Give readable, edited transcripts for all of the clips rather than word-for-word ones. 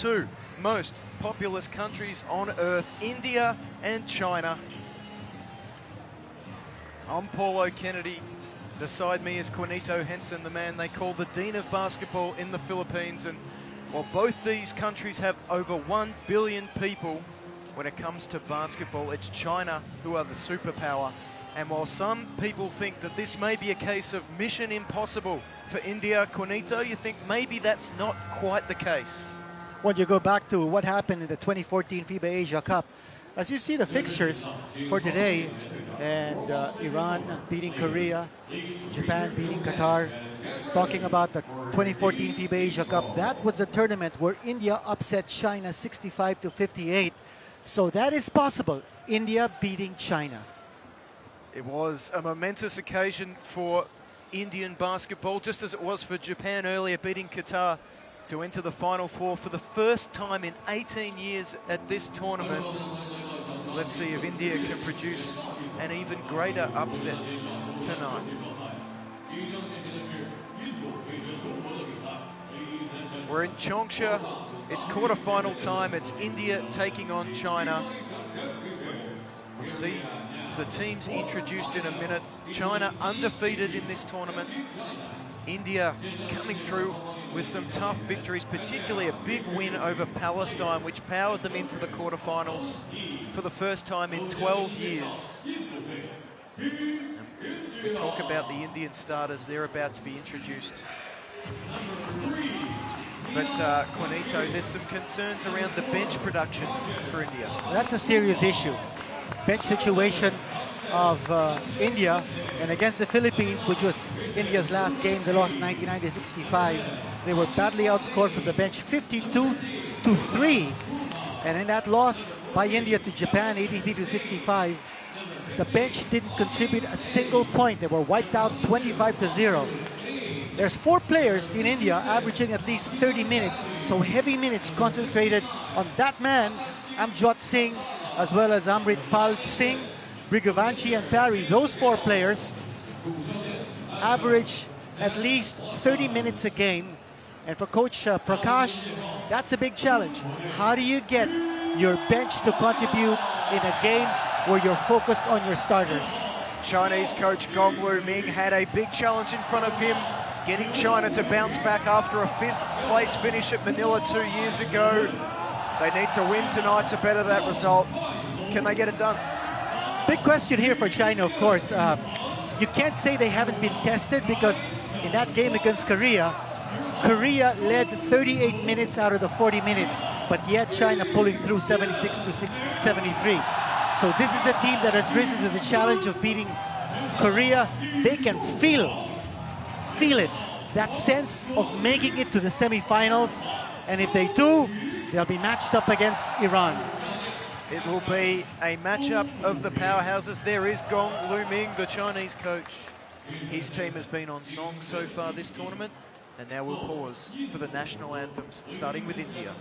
two most populous countries on earth, India and China. I'm Paul O'Kennedy. Beside me is Quinito Henson, the man they call the Dean of Basketball in the Philippines. And while both these countries have over 1 billion people, when it comes to basketball, it's China who are the superpower. And while some people think that this may be a case of mission impossible for India, Quinito, you think maybe that's not quite the case? When you go back to what happened in the 2014 FIBA Asia Cup, as you see the fixtures for today, and Iran beating Korea, Japan beating Qatar, talking about the 2014 FIBA Asia Cup, that was a tournament where India upset China 65-58. So that is possible, India beating China. It was a momentous occasion for Indian basketball, just as it was for Japan earlier, beating Qatar to enter the Final Four for the first time in 18 years at this tournament. Let's see if India can produce an even greater upset tonight. We're in Changsha. It's quarter-final time. It's India taking on China. We'll see the teams introduced in a minute. China undefeated in this tournament. India coming through with some tough victories, particularly a big win over Palestine, which powered them into the quarterfinals for the first time in 12 years. And we talk about the Indian starters, they're about to be introduced. But Quinito, there's some concerns around the bench production for India. That's a serious issue. Bench situation of India, and against the Philippines, which was India's last game, they lost 99-65. They were badly outscored from the bench, 52-3. And in that loss by India to Japan, 83-65, the bench didn't contribute a single point. They were wiped out 25-0. There's 4 players in India averaging at least 30 minutes, so heavy minutes concentrated on that man, Amjot Singh, as well as Amrit Pal Singh, Brigovanchi and Parry. Those 4 players average at least 30 minutes a game. And for Coach Prakash, that's a big challenge. How do you get your bench to contribute in a game where you're focused on your starters? Chinese coach Gong Lu Ming had a big challenge in front of him, getting China to bounce back after a 5th place finish at Manila 2 years ago. They need to win tonight to better that result. Can they get it done? Big question here for China, of course. You can't say they haven't been tested, because in that game against Korea, Korea led 38 minutes out of the 40 minutes, but yet China pulling through 76-73. So this is a team that has risen to the challenge of beating Korea. They can feel it, that sense of making it to the semifinals. And if they do, they'll be matched up against Iran. It will be a matchup of the powerhouses. There is Gong Lu Ming, the Chinese coach. His team has been on song so far this tournament. And now we'll pause for the national anthems, starting with India.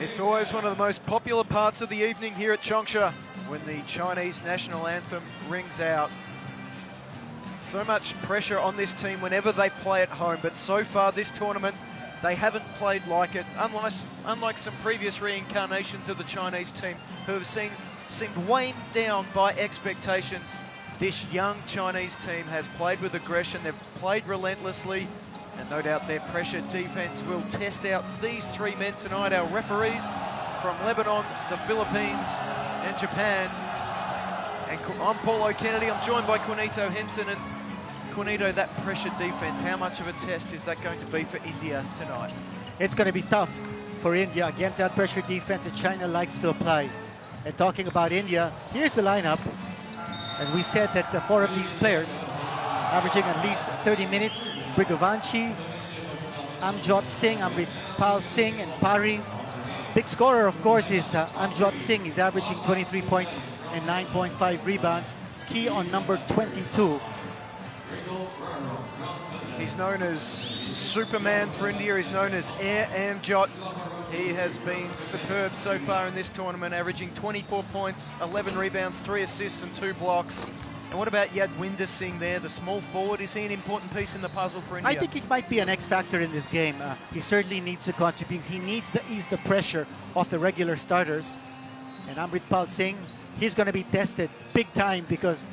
It's always one of the most popular parts of the evening here at Changsha when the Chinese national anthem rings out. So much pressure on this team whenever they play at home, but so far this tournament they haven't played like it, unlike some previous reincarnations of the Chinese team who have seemed weighed down by expectations. This young Chinese team has played with aggression, they've played relentlessly, and no doubt their pressure defense will test out these three men tonight. Our referees from Lebanon, the Philippines, and Japan. And I'm Paulo Kennedy, I'm joined by Quinito Henson. And Quinito, that pressure defense, how much of a test is that going to be for India tonight? It's going to be tough for India against that pressure defense that China likes to apply. And talking about India, here's the lineup. And we said that the four of these players, averaging at least 30 minutes, Brigovanchi, Amjot Singh, Amritpal Singh, and Pari. Big scorer, of course, is Amjot Singh. He's averaging 23 points and 9.5 rebounds. Key on number 22. He's known as Superman for India. He's known as Air Amjot. He has been superb so far in this tournament, averaging 24 points, 11 rebounds, 3 assists and 2 blocks. And what about Yadwinder Singh there, the small forward? Is he an important piece in the puzzle for India? I think it might be an X factor in this game. He certainly needs to contribute. He needs to ease the pressure off the regular starters. And Amritpal Singh, he's going to be tested big time because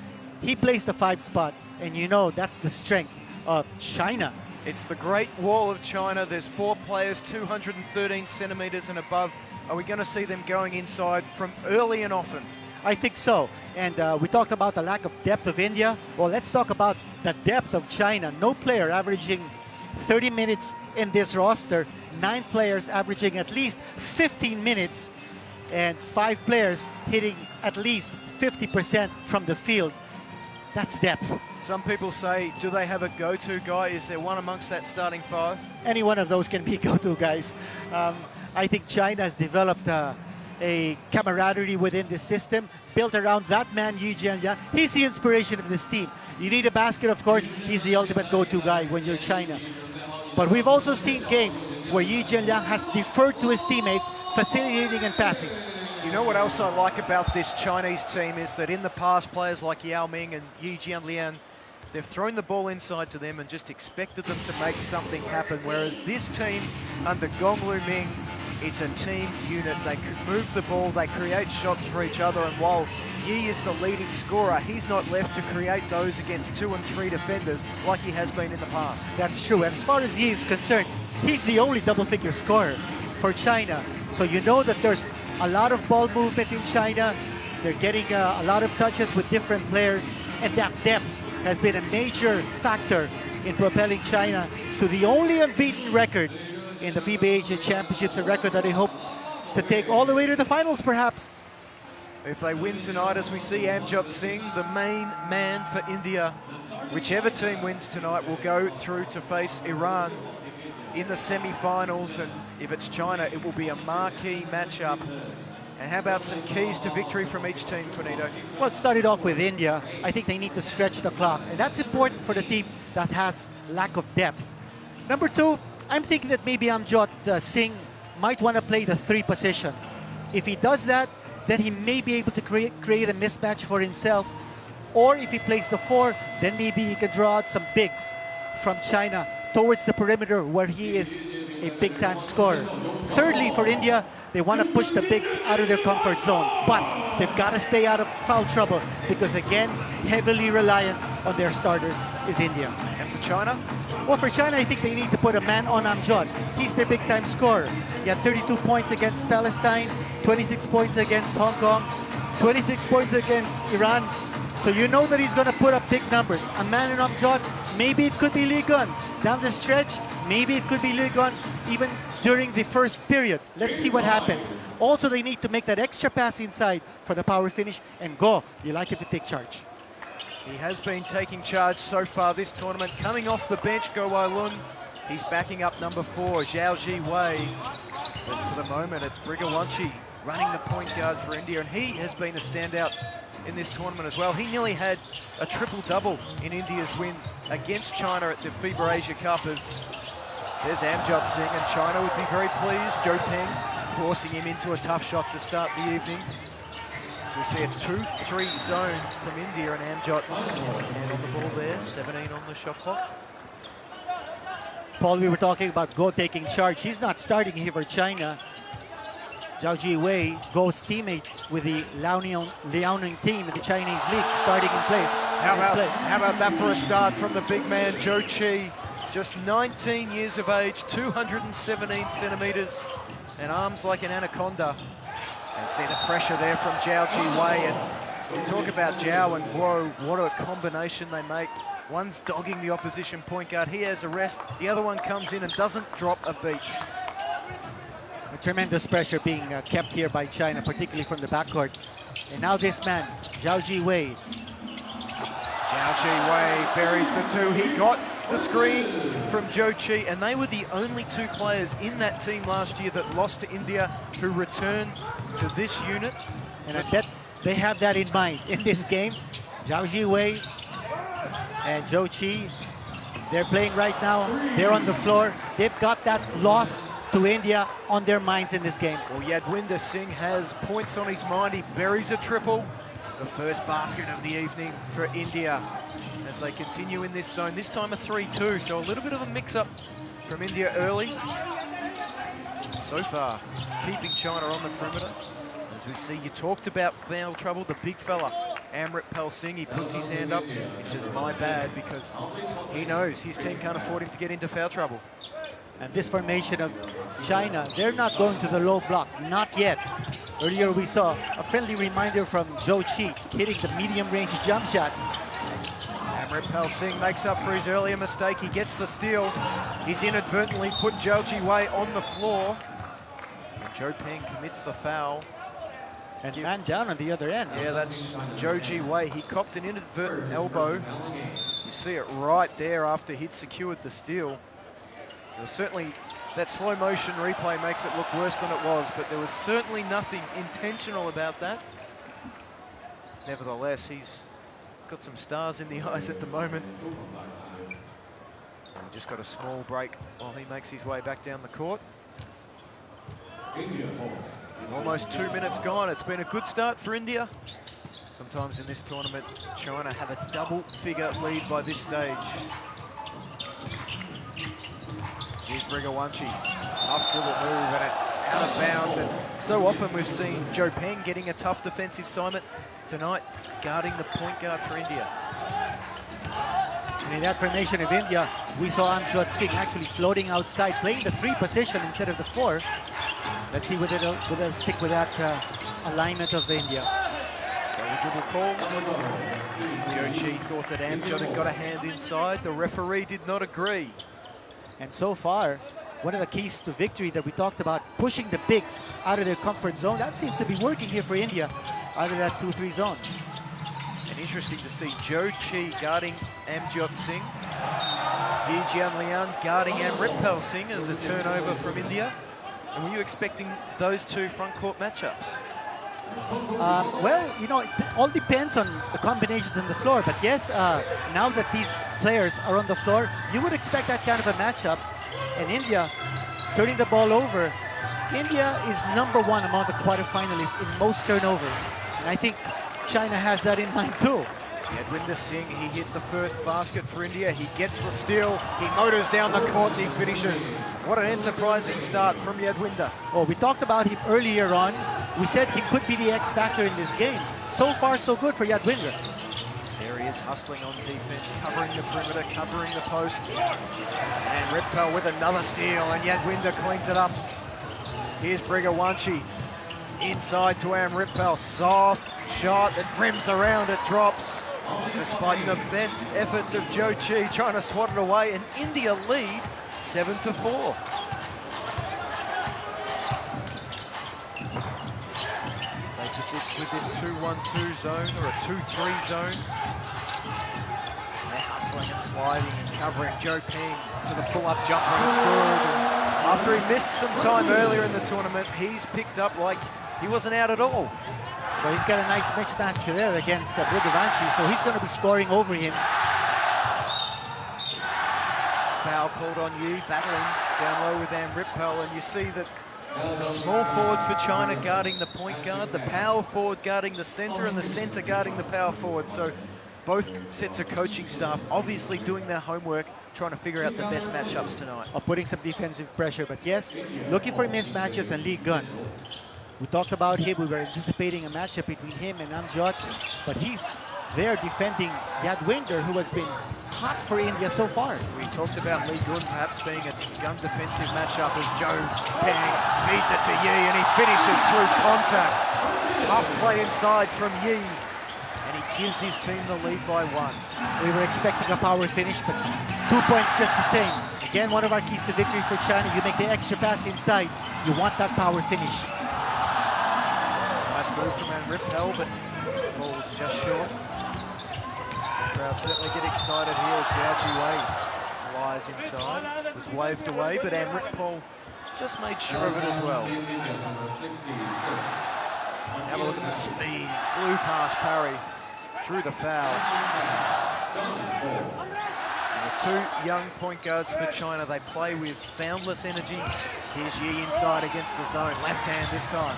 he plays the 5 spot. And you know that's the strength of China. It's the Great Wall of China. There's 4 players, 213 centimeters and above. Are we going to see them going inside from early and often? I think so. And we talked about the lack of depth of India. Well, let's talk about the depth of China. No player averaging 30 minutes in this roster. 9 players averaging at least 15 minutes. And 5 players hitting at least 50% from the field. That's depth. Some people say, do they have a go-to guy? Is there one amongst that starting 5? Any one of those can be go-to guys. I think China has developed a camaraderie within the system, built around that man, Yi Jianliang. He's the inspiration of this team. You need a basket, of course. He's the ultimate go-to guy when you're China. But we've also seen games where Yi Jianliang has deferred to his teammates, facilitating and passing. You know what else I like about this Chinese team is that in the past, players like Yao Ming and Yi Jianliang, they've thrown the ball inside to them and just expected them to make something happen. Whereas this team under Gong Lu Ming, it's a team unit. They move the ball, they create shots for each other, and while Yi is the leading scorer, he's not left to create those against 2 and 3 defenders like he has been in the past. That's true. And as far as Yi is concerned, he's the only double-figure scorer for China. So you know that there's a lot of ball movement in China. They're getting a lot of touches with different players, and that depth has been a major factor in propelling China to the only unbeaten record in the FIBA Asia Championships, a record that they hope to take all the way to the finals, perhaps. If they win tonight, as we see Amjot Singh, the main man for India, whichever team wins tonight will go through to face Iran in the semi-finals, and if it's China, it will be a marquee matchup. And how about some keys to victory from each team, Quinito? Well, it started off with India. I think they need to stretch the clock, and that's important for the team that has lack of depth. Number 2, I'm thinking that maybe Amjot Singh might want to play the 3 position. If he does that, then he may be able to create a mismatch for himself. Or if he plays the 4, then maybe he can draw out some bigs from China towards the perimeter where he is a big-time scorer. Thirdly, for India, they want to push the bigs out of their comfort zone, but they've got to stay out of foul trouble because, again, heavily reliant on their starters is India. And for China? Well, for China, I think they need to put a man on Amjot. He's their big-time scorer. He had 32 points against Palestine, 26 points against Hong Kong, 26 points against Iran. So you know that he's going to put up big numbers. A man in Amjot, maybe it could be Lee Gun. Down the stretch, maybe it could be Lee Gun even during the first period. Let's see what happens. Also, they need to make that extra pass inside for the power finish and go. You like it to take charge. He has been taking charge so far this tournament. Coming off the bench, Go Wai Lun. He's backing up number 4, Zhao Ji Wei. But for the moment, it's Brigawanchi running the point guard for India, and he has been a standout in this tournament as well. He nearly had a triple-double in India's win against China at the FIBA Asia Cup. As there's Amjot Singh, and China would be very pleased. Zhou Peng forcing him into a tough shot to start the evening. So we see a 2-3 zone from India, and Amjot has his hand on the ball there, 17 on the shot clock. Paul, we were talking about Go taking charge. He's not starting here for China. Zhao Jiwei, Go's teammate with the Liaoning team in the Chinese league, starting in place. How about that for a start from the big man, Zhou Qi? Just 19 years of age, 217 centimeters, and arms like an anaconda. And see the pressure there from Zhao Jiwei. And you talk about Zhao and Guo, what a combination they make. One's dogging the opposition point guard. He has a rest. The other one comes in and doesn't drop a beat. A tremendous pressure being kept here by China, particularly from the backcourt. And now this man, Zhao Jiwei. Zhao Jiwei buries the two. He got the screen from Zhou Qi, and they were the only two players in that team last year that lost to India who returned to this unit. And I bet they have that in mind in this game. Zhao Jiwei and Zhou Qi, they're playing right now. They're on the floor. They've got that loss to India on their minds in this game. Well, Yadwinder Singh has points on his mind. He buries a triple. The first basket of the evening for India as they continue in this zone. This time a 3-2, so a little bit of a mix-up from India early. So far, keeping China on the perimeter. As we see, you talked about foul trouble, the big fella, Amritpal Singh, he puts his hand up. He says, my bad, because he knows his team can't afford him to get into foul trouble. And this formation of China, they're not going to the low block, not yet. Earlier we saw a friendly reminder from Zhou Qi hitting the medium-range jump shot. Amritpal Singh makes up for his earlier mistake. He gets the steal. He's inadvertently put Zhao Jiwei on the floor. And Zhou Peng commits the foul. And man down on the other end. Yeah, that's Zhou Jiwei. He copped an inadvertent elbow. You see it right there after he'd secured the steal. Certainly, that slow motion replay makes it look worse than it was, but there was certainly nothing intentional about that. Nevertheless, he's got some stars in the eyes at the moment. And just got a small break while he makes his way back down the court. Almost 2 minutes gone. It's been a good start for India. Sometimes in this tournament, China have a double-figure lead by this stage. Here's Brigawanchi. Tough dribble move, and it's out of bounds. And so often we've seen Zhou Peng getting a tough defensive assignment. Tonight, guarding the point guard for India. And in that formation of India, we saw Amjot Singh actually floating outside, playing the 3 position instead of the 4. Let's see whether they'll stick with that alignment of India. Dribble call. Zhou Qi thought that Amjot had got a hand inside. The referee did not agree. And so far, one of the keys to victory that we talked about, pushing the bigs out of their comfort zone, that seems to be working here for India out of that 2-3 zone. And interesting to see Zhou Qi guarding Amjot Singh. Yi Jianlian guarding Amritpal Singh as a turnover from India. And were you expecting those two front court matchups? Well, you know, it all depends on the combinations on the floor. But yes, now that these players are on the floor, you would expect that kind of a matchup. And India turning the ball over. India is #1 among the quarterfinalists in most turnovers. And I think China has that in mind too. Yadwinder Singh, he hit the first basket for India. He gets the steal. He motors down the court and he finishes. What an enterprising start from Yadwinder. Oh, we talked about him earlier on. We said he could be the X factor in this game. So far, so good for Yadwinder. There he is hustling on defense, covering the perimeter, covering the post. And Ripkel with another steal, and Yadwinder cleans it up. Here's Brigawanchi. Inside to Amritpal. Soft shot that rims around, it drops. Despite the best efforts of Zhou Qi trying to swat it away, and India lead 7-4. They persist with this 2-1-2 zone or a 2-3 zone. They're hustling and sliding and covering Zhou Peng to the pull-up jumper, and it's good. And after he missed some time earlier in the tournament, he's picked up like he wasn't out at all. So he's got a nice mismatch there against Brigavanchi, so he's going to be scoring over him. Foul called on Yi, battling down low with Amritpal, and you see that The small forward for China guarding the point guard, the power forward guarding the center, and the center guarding the power forward. So both sets of coaching staff obviously doing their homework, trying to figure out the best matchups tonight. Putting some defensive pressure, but yes, looking for mismatches and Lee Gunn. We talked about him, we were anticipating a matchup between him and Amjad, but he's there defending Yadwinder, who has been hot for India so far. We talked about Lee Gunn perhaps being a gun defensive matchup as Joe Peng feeds it to Yi and he finishes through contact. Tough play inside from Yi, and he gives his team the lead by 1. We were expecting a power finish, but 2 points just the same. Again, one of our keys to victory for China, you make the extra pass inside, you want that power finish. Nice move from Rippel, but falls just short. The crowd certainly get excited here as Jiao Wei flies inside. Was waved away, but Amrit just made sure of it as well. Have a look at the speed. Blew past Parry. Drew the foul. And the two young point guards for China, they play with boundless energy. Here's Yi inside against the zone. Left hand this time.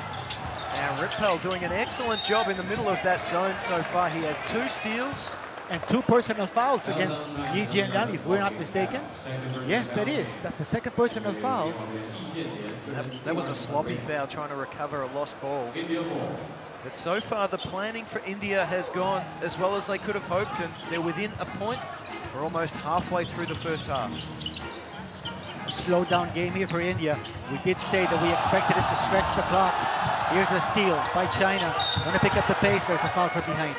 Now Rippel doing an excellent job in the middle of that zone so far. He has 2 steals. And 2 personal fouls against Yi Jianlian, if we're not mistaken. Yes, that is. That's the second personal foul. That was a sloppy foul, trying to recover a lost ball. But so far, the planning for India has gone as well as they could have hoped, and they're within a point. We're almost halfway through the first half. A slowed down game here for India. We did say that we expected it to stretch the clock. Here's a steal by China. Want to pick up the pace, there's a foul from behind.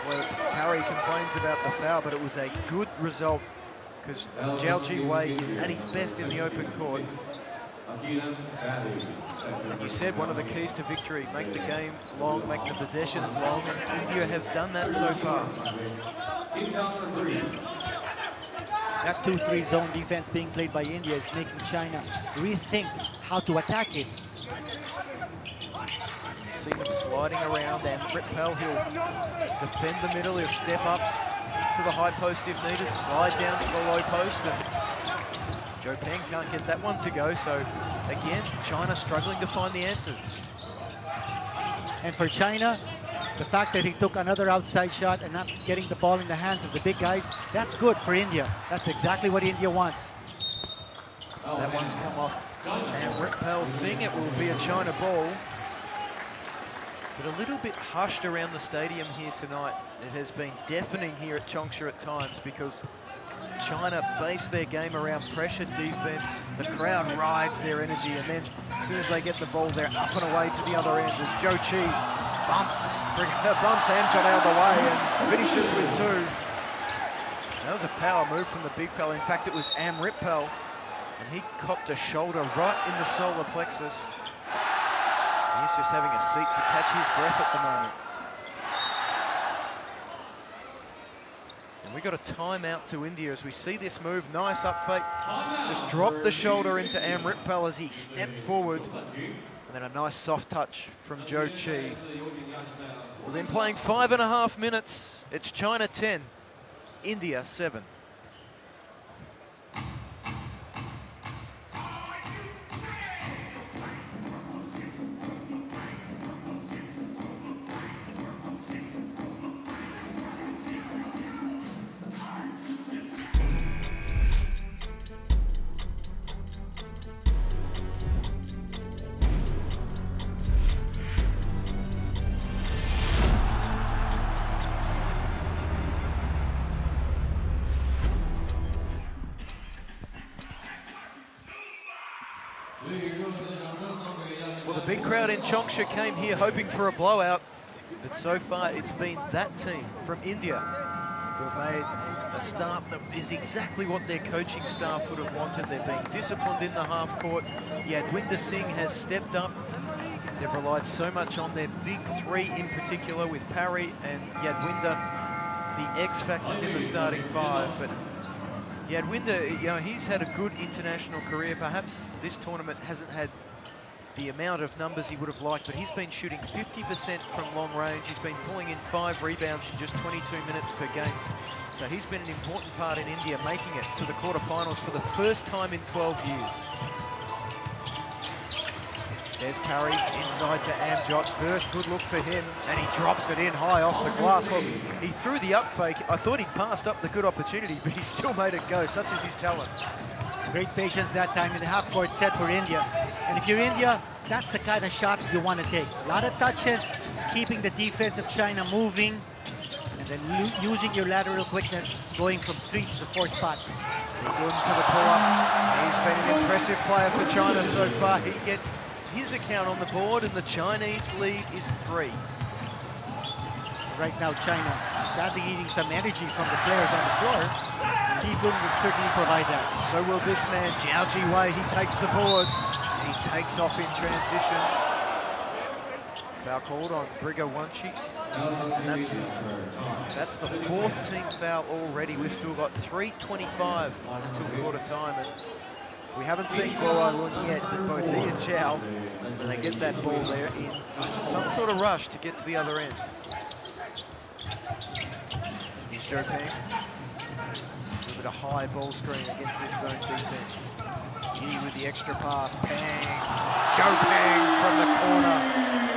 Well, Harry complains about the foul, but it was a good result because Jiao Wei is at his best in the open court. And you said one of the keys to victory, make the game long, make the possessions long, and India have done that so far. That 2-3 zone defense being played by India is making China rethink how to attack it. See him sliding around, and Rippel, he'll defend the middle, he'll step up to the high post if needed, slide down to the low post, and Joe Peng can't get that one to go, so again, China struggling to find the answers. And for China, the fact that he took another outside shot and not getting the ball in the hands of the big guys, that's good for India. That's exactly what India wants. That one's come off, and Rippel seeing it will be a China ball. But a little bit hushed around the stadium here tonight. It has been deafening here at Changsha at times because China base their game around pressure defense. The crowd rides their energy, and then as soon as they get the ball, they're up and away to the other end as Zhou Qi bumps Amjad out of the way and finishes with 2. That was a power move from the big fella. In fact, it was Rippel, and he copped a shoulder right in the solar plexus. He's just having a seat to catch his breath at the moment. And we got a timeout to India as we see this move. Nice up fake. Just dropped the shoulder into Rippel as he stepped forward. And then a nice soft touch from Zhou Qi. We've been playing 5.5 minutes. It's China 10, India 7. Well, the big crowd in Changsha came here hoping for a blowout, but so far it's been that team from India who have made a start that is exactly what their coaching staff would have wanted. They're being disciplined in the half court. Yadwinder Singh has stepped up. They've relied so much on their big 3 in particular with Parry and Yadwinder, the X factors in the starting 5. But Yadwinder, you know, he's had a good international career. Perhaps this tournament hasn't had the amount of numbers he would have liked, but he's been shooting 50% from long range. He's been pulling in 5 rebounds in just 22 minutes per game. So he's been an important part in India, making it to the quarterfinals for the first time in 12 years. There's Parry inside to Amjot. First good look for him, and he drops it in high off the glass. Well, he threw the up fake. I thought he passed up the good opportunity, but he still made it go. Such is his talent. Great patience that time in the half-court set for India. And if you're India, that's the kind of shot you want to take. A lot of touches, keeping the defense of China moving, and then using your lateral quickness, going from 3 to the 4 spot. Good to the pull-up. He's been an impressive player for China so far. He gets his account on the board, and the Chinese lead is 3. Right now, China badly needing some energy from the players on the floor. Li Gun would certainly provide that. So will this man, Zhao Jiwei. He takes the board. He takes off in transition. Foul called on Briga Wanchi. And that's the 4th team foul already. We've still got 3:25 until quarter time. And we haven't seen Guo Lun yet, but both he and Zhao, when they get that ball there, in some sort of rush to get to the other end. Here's Zhou Peng. A little bit of high ball screen against this zone defense. Yi with the extra pass. Peng. Zhou Peng from the corner.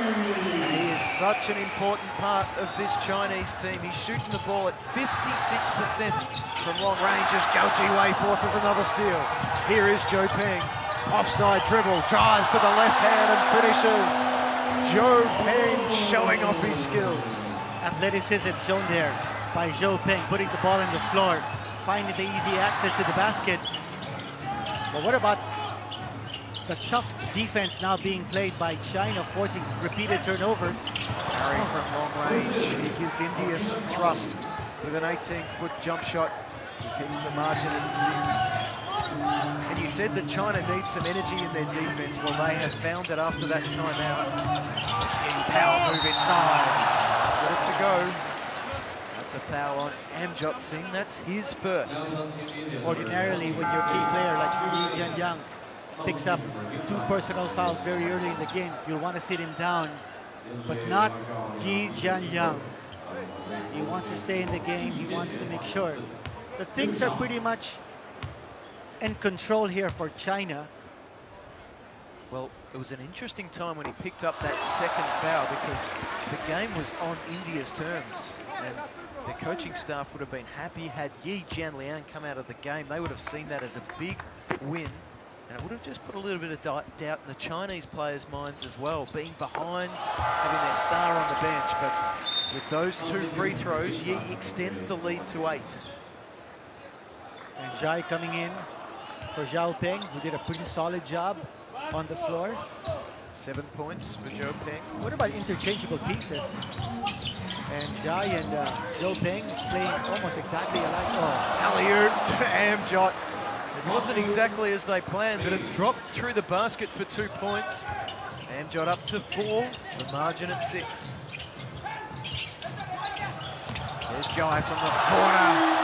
And he is such an important part of this Chinese team. He's shooting the ball at 56% from long range as Zhao Jiwei forces another steal. Here is Zhou Peng. Offside dribble. Drives to the left hand and finishes. Zhou Peng showing off his skills. Athleticism shown there by Zhou Peng, putting the ball on the floor, finding the easy access to the basket. But what about the tough defense now being played by China, forcing repeated turnovers? Parry from long range. He gives India some thrust with an 18-foot jump shot. He keeps the margin at 6. And you said that China needs some energy in their defense. Well, they have found it after that timeout. Power move inside. Get it to go. That's a foul on Amjot Singh. That's his first. Ordinarily, when your key player like Yi Jianyang picks up 2 personal fouls very early in the game, you'll want to sit him down, but not Yi Jianyang. He wants to stay in the game. He wants to make sure that things are pretty much in control here for China. Well, it was an interesting time when he picked up that second foul, because the game was on India's terms, and the coaching staff would have been happy had Yi Jianliang come out of the game. They would have seen that as a big win, and it would have just put a little bit of doubt in the Chinese players' minds as well, being behind, having their star on the bench. But with those 2 free throws, Yi extends the lead to 8. And Jai coming in for Zhou Peng, who did a pretty solid job on the floor. 7 points for Zhou Peng. What about interchangeable pieces? And Jai and Zhou Peng playing almost exactly alike. Oh, alley-oop to Amjot. It wasn't exactly as they planned, but it dropped through the basket for 2 points. Amjot up to 4, the margin at 6. There's Jai from the corner.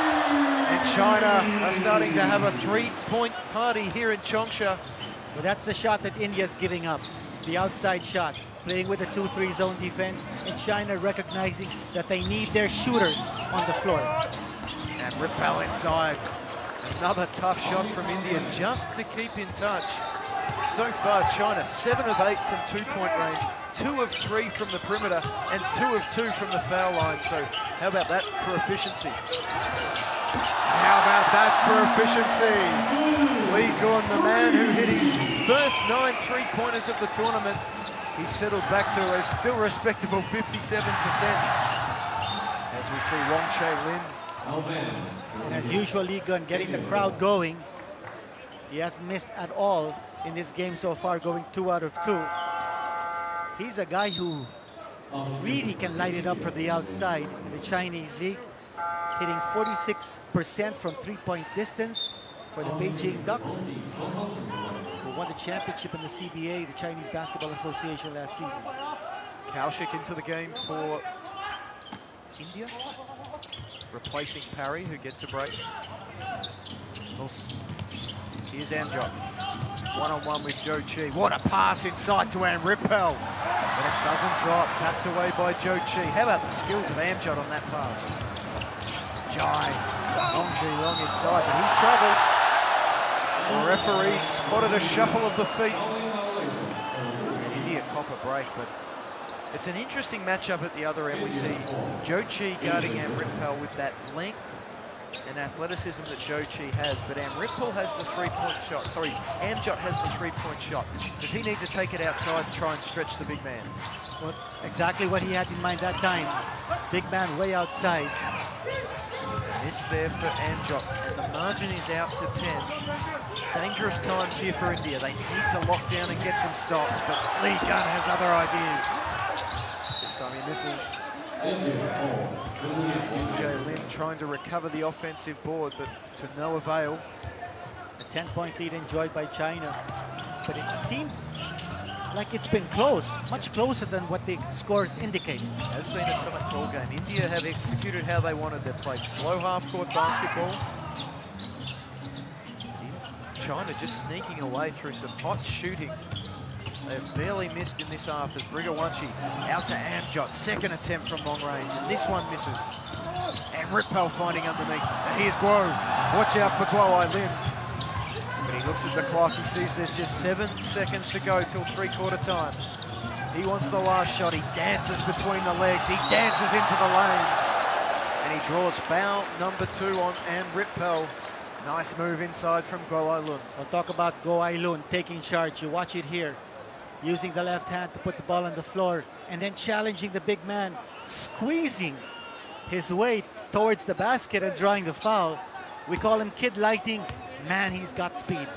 And China are starting to have a 3-point party here in Changsha. Well, that's the shot that India's giving up. The outside shot, playing with a 2-3 zone defense, and China recognizing that they need their shooters on the floor. And Rippel inside. Another tough shot from India just to keep in touch. So far, China 7 of 8 from 2-point range, 2 of 3 from the perimeter, and 2 of 2 from the foul line. So how about that for efficiency? How about that for efficiency? Li Gun, the man who hit his first 9 3-pointers of the tournament, he settled back to a still respectable 57%. As we see Wong Che-Lin. And as usual, Li Gun getting the crowd going. He hasn't missed at all in this game so far, going 2 out of 2. He's a guy who really can light it up from the outside in the Chinese league, hitting 46% from 3-point distance for the Beijing Ducks, who won the championship in the CBA, the Chinese Basketball Association, last season. Kaushik into the game for India, replacing Parry, who gets a break. Here's Amjot, one-on-one with Zhou Qi. What a pass inside to Rippel, but it doesn't drop. Tapped away by Zhou Qi. How about the skills of Amjot on that pass? Jai, long inside, but he's troubled. The referee spotted a shuffle of the feet. cop a break, but it's an interesting matchup at the other end. We see Zhou Qi guarding Amritpal with that length and athleticism that Zhou Qi has, but Amritpal has the three-point shot. Sorry, Amjot has the three-point shot. Does he need to take it outside and try and stretch the big man? Well, exactly what he had in mind that time. Big man way outside. Miss there for Amjot, and the margin is out to 10. Dangerous times here for India. They need to lock down and get some stops, but Lee Gunn has other ideas. This time he misses. Yoon Lin trying to recover the offensive board, but to no avail. A 10-point lead enjoyed by China, but it seemed like it's been close, much closer than what the scores indicate. It has been a tight ball game. India have executed how they wanted. They've played slow half-court basketball. China just sneaking away through some hot shooting. They've barely missed in this half as Brigawanchi out to Amjot. Second attempt from long range, and this one misses. Amritpal finding underneath, and here's Guo. Watch out for Guo Ai-Lin. But he looks at the clock, he sees there's just 7 seconds to go till three-quarter time. He wants the last shot, he dances between the legs, he dances into the lane. And he draws foul number 2 on Amritpal. Nice move inside from Guo Ai-Lun. We'll talk about Guo Ai-Lun taking charge. You watch it here. Using the left hand to put the ball on the floor and then challenging the big man, squeezing his weight towards the basket and drawing the foul. We call him Kid Lighting. Man, he's got speed.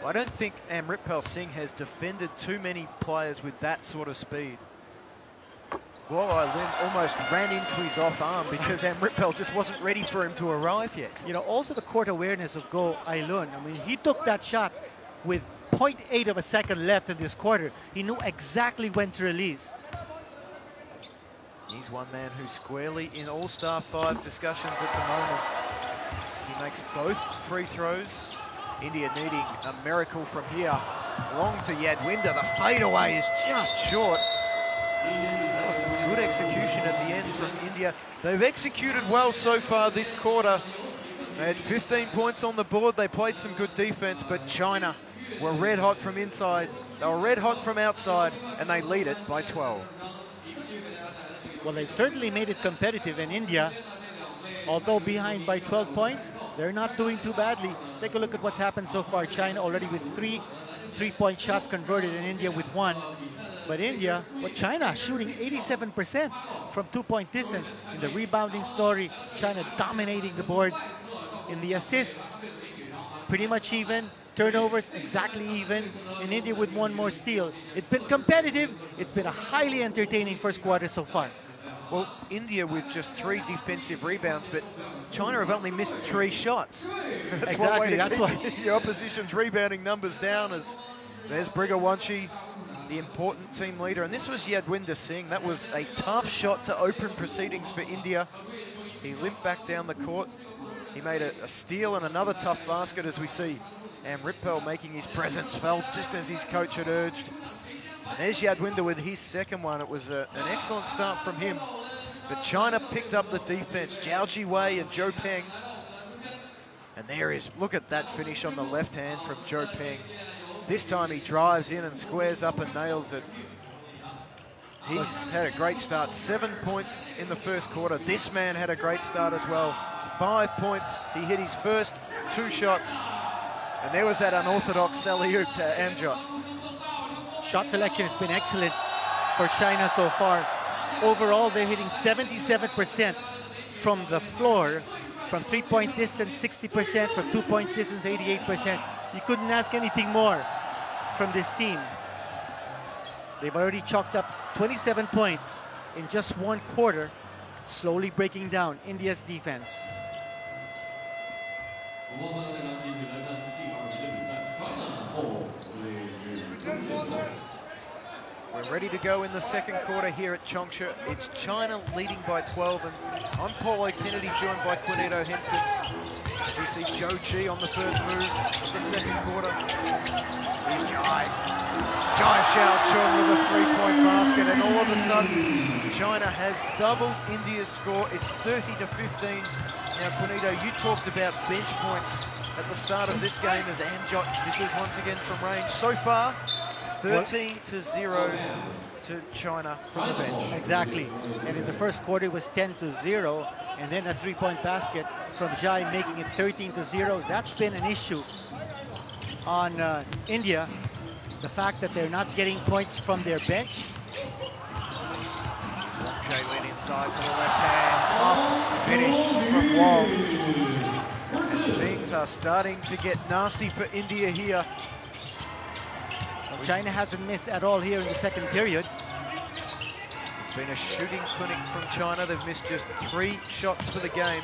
I don't think Amritpal Singh has defended too many players with that sort of speed. Guo Ai-Lin almost ran into his off arm because Amritpal just wasn't ready for him to arrive yet. You know, also the court awareness of Guo Ai-Lun. I mean, he took that shot with 0.8 of a second left in this quarter. He knew exactly when to release. He's one man who's squarely in All-Star 5 discussions at the moment. As he makes both free throws. India needing a miracle from here. Long to Yadwinder. The fadeaway is just short. That was some good execution at the end from India. They've executed well so far this quarter. They had 15 points on the board. They played some good defense, but China were red hot from inside. They were red hot from outside, and they lead it by 12. Well, they've certainly made it competitive in India. Although behind by 12 points, they're not doing too badly. Take a look at what's happened so far. China already with 3 3-point shots converted, and India with 1. But India, China shooting 87% from 2-point distance. In the rebounding story, China dominating the boards. In the assists, pretty much even. Turnovers, exactly even. And India with 1 more steal. It's been competitive. It's been a highly entertaining first quarter so far. Well, India with just 3 defensive rebounds, but China have only missed 3 shots. That's why the opposition's rebounding numbers down. As there's Brigawanchi, the important team leader. And this was Yadwinder Singh. That was a tough shot to open proceedings for India. He limped back down the court. He made a steal and another tough basket, as we see Amritpal making his presence felt just as his coach had urged. And there's Yadwinder with his second one. It was an excellent start from him. But China picked up the defense. Zhao Jiwei and Zhou Peng. And there is, look at that finish on the left hand from Zhou Peng. This time he drives in and squares up and nails it. He's had a great start. 7 points in the first quarter. This man had a great start as well. 5 points. He hit his first 2 shots. And there was that unorthodox alley-oop to Amjot. Shot selection has been excellent for China so far. Overall, they're hitting 77% from the floor. From 3-point distance, 60%. From 2-point distance, 88%. You couldn't ask anything more from this team. They've already chalked up 27 points in just 1 quarter, slowly breaking down India's defense. We're ready to go in the second quarter here at Changsha. It's China leading by 12, and I'm Paulo Kennedy, joined by Quinito Henson. As we see Zhou Qi on the first move of the second quarter. Here's Jai. Jai Xiaochun with a 3-point basket, and all of a sudden, China has doubled India's score. It's 30-15. Now, Quinito, you talked about bench points at the start of this game as Amjot misses once again from range. So far, 13-0 to China from the bench. Exactly. And in the first quarter, it was 10-0. And then a three-point basket from Jai, making it 13-0. That's been an issue on India. The fact that they're not getting points from their bench. Jaylin inside to the left hand. Tough finish from Wong. And things are starting to get nasty for India here. China hasn't missed at all here in the second period. It's been a shooting clinic from China. They've missed just 3 shots for the game.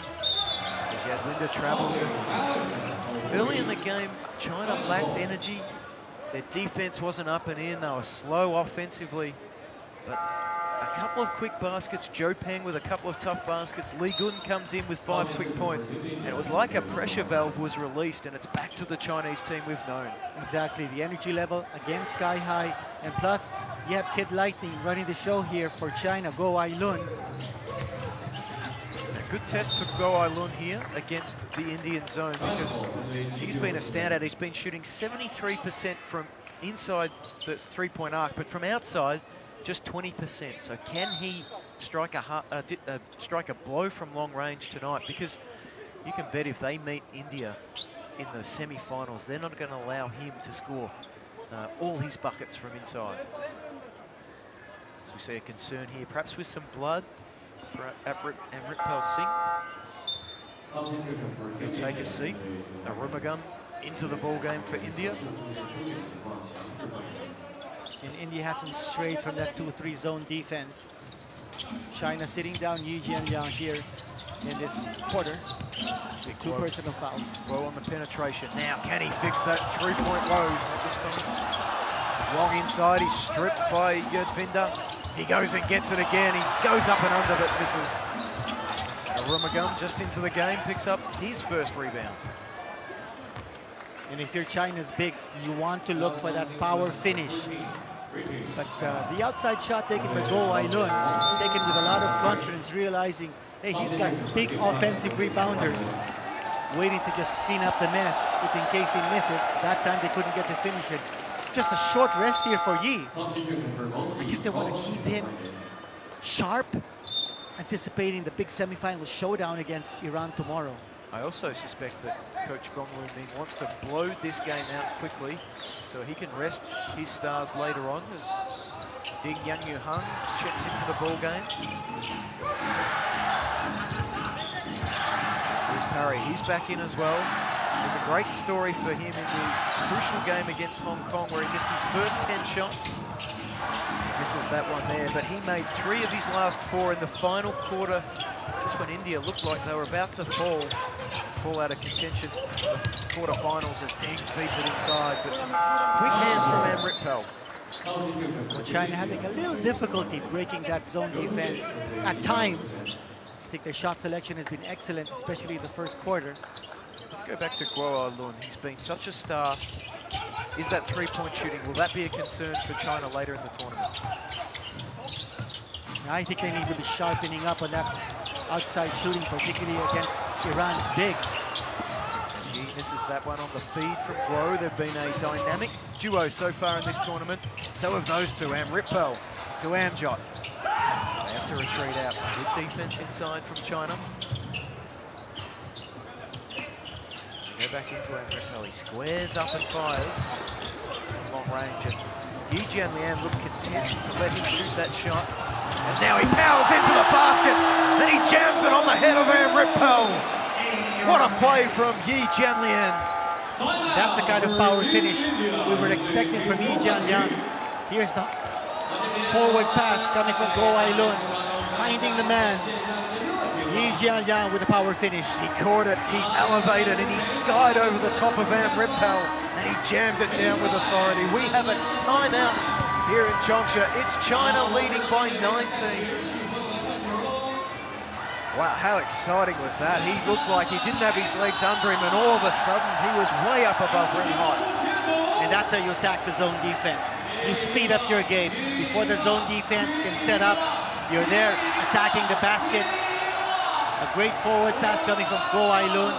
As Yadwinder travels. Early in the game, China lacked energy. Their defense wasn't up and in. They were slow offensively. But a couple of quick baskets. Joe Peng with a couple of tough baskets. Lee Gun comes in with 5 quick points. And it was like a pressure valve was released, and it's back to the Chinese team we've known. Exactly. The energy level again sky high. And plus, you have Kid Lightning running the show here for China, Go Ai-lun. A good test for Go Ai-lun here against the Indian zone, because he's been a standout. He's been shooting 73% from inside the three-point arc, but from outside, just 20%. So can he strike a blow from long range tonight? Because you can bet if they meet India in the semi-finals, they're not going to allow him to score all his buckets from inside. So we see a concern here, perhaps with some blood for Amritpal Singh. He'll take a seat. Arumugam into the ball game for India. And India hasn't strayed from that 2-3 zone defense. China sitting down Yi Jianliang here in this quarter. 2 personal fouls. Well on the penetration. Now, can he fix that 3-point woes? Not this time. Long inside, he's stripped by Yadvinder. He goes and gets it again. He goes up and under, but misses. Arumugam just into the game, picks up his first rebound. And if you're China's bigs, you want to look for that power finish. But the outside shot taken by Go Ai-lun, taken with a lot of confidence, realizing, hey, he's got big offensive rebounders waiting to just clean up the mess if in case he misses. That time they couldn't get to finish it. Just a short rest here for Yi. I guess they want to keep him sharp, anticipating the big semifinal showdown against Iran tomorrow. I also suspect that Coach Gong Lu Ming wants to blow this game out quickly so he can rest his stars later on as Ding Yanyu Hung checks into the ball game. Here's Parry, he's back in as well. There's a great story for him in the crucial game against Hong Kong where he missed his first 10 shots. Misses that one there, but he made 3 of his last 4 in the final quarter, just when India looked like they were about to fall out of contention. The quarterfinals as Ding feeds it inside, but some quick hands from Amritpal. Well, China having a little difficulty breaking that zone defense at times. I think their shot selection has been excellent, especially in the first quarter. Let's go back to Go Ai-lun. He's been such a star. Is that 3-point shooting, will that be a concern for China later in the tournament? I think they need to be sharpening up on that outside shooting, particularly against Iran's bigs. He misses that one on the feed from Guo. They've been a dynamic duo so far in this tournament. So have those two, Amritpal to Amjot. They have to retreat out. Some good defense inside from China. Go back into Amritpal. He squares up and fires from long range. And Yi Jianliang looked content to let him shoot that shot. As now he powers into the basket and he jams it on the head of Amritpal. What a play from Yi Jianliang. That's the kind of power finish we were expecting from Yi Jianliang. Here's the forward pass coming from Go Ai-lun, finding the man. Yi Jianliang with a power finish. He caught it, he elevated, and he skied over the top of Amritpal, and he jammed it down with authority. We have a timeout here in Changsha. It's China leading by 19. Wow, how exciting was that? He looked like he didn't have his legs under him, and all of a sudden he was way up above rim height. And that's how you attack the zone defense. You speed up your game. Before the zone defense can set up, you're there attacking the basket. A great forward pass coming from Go Ai-lun.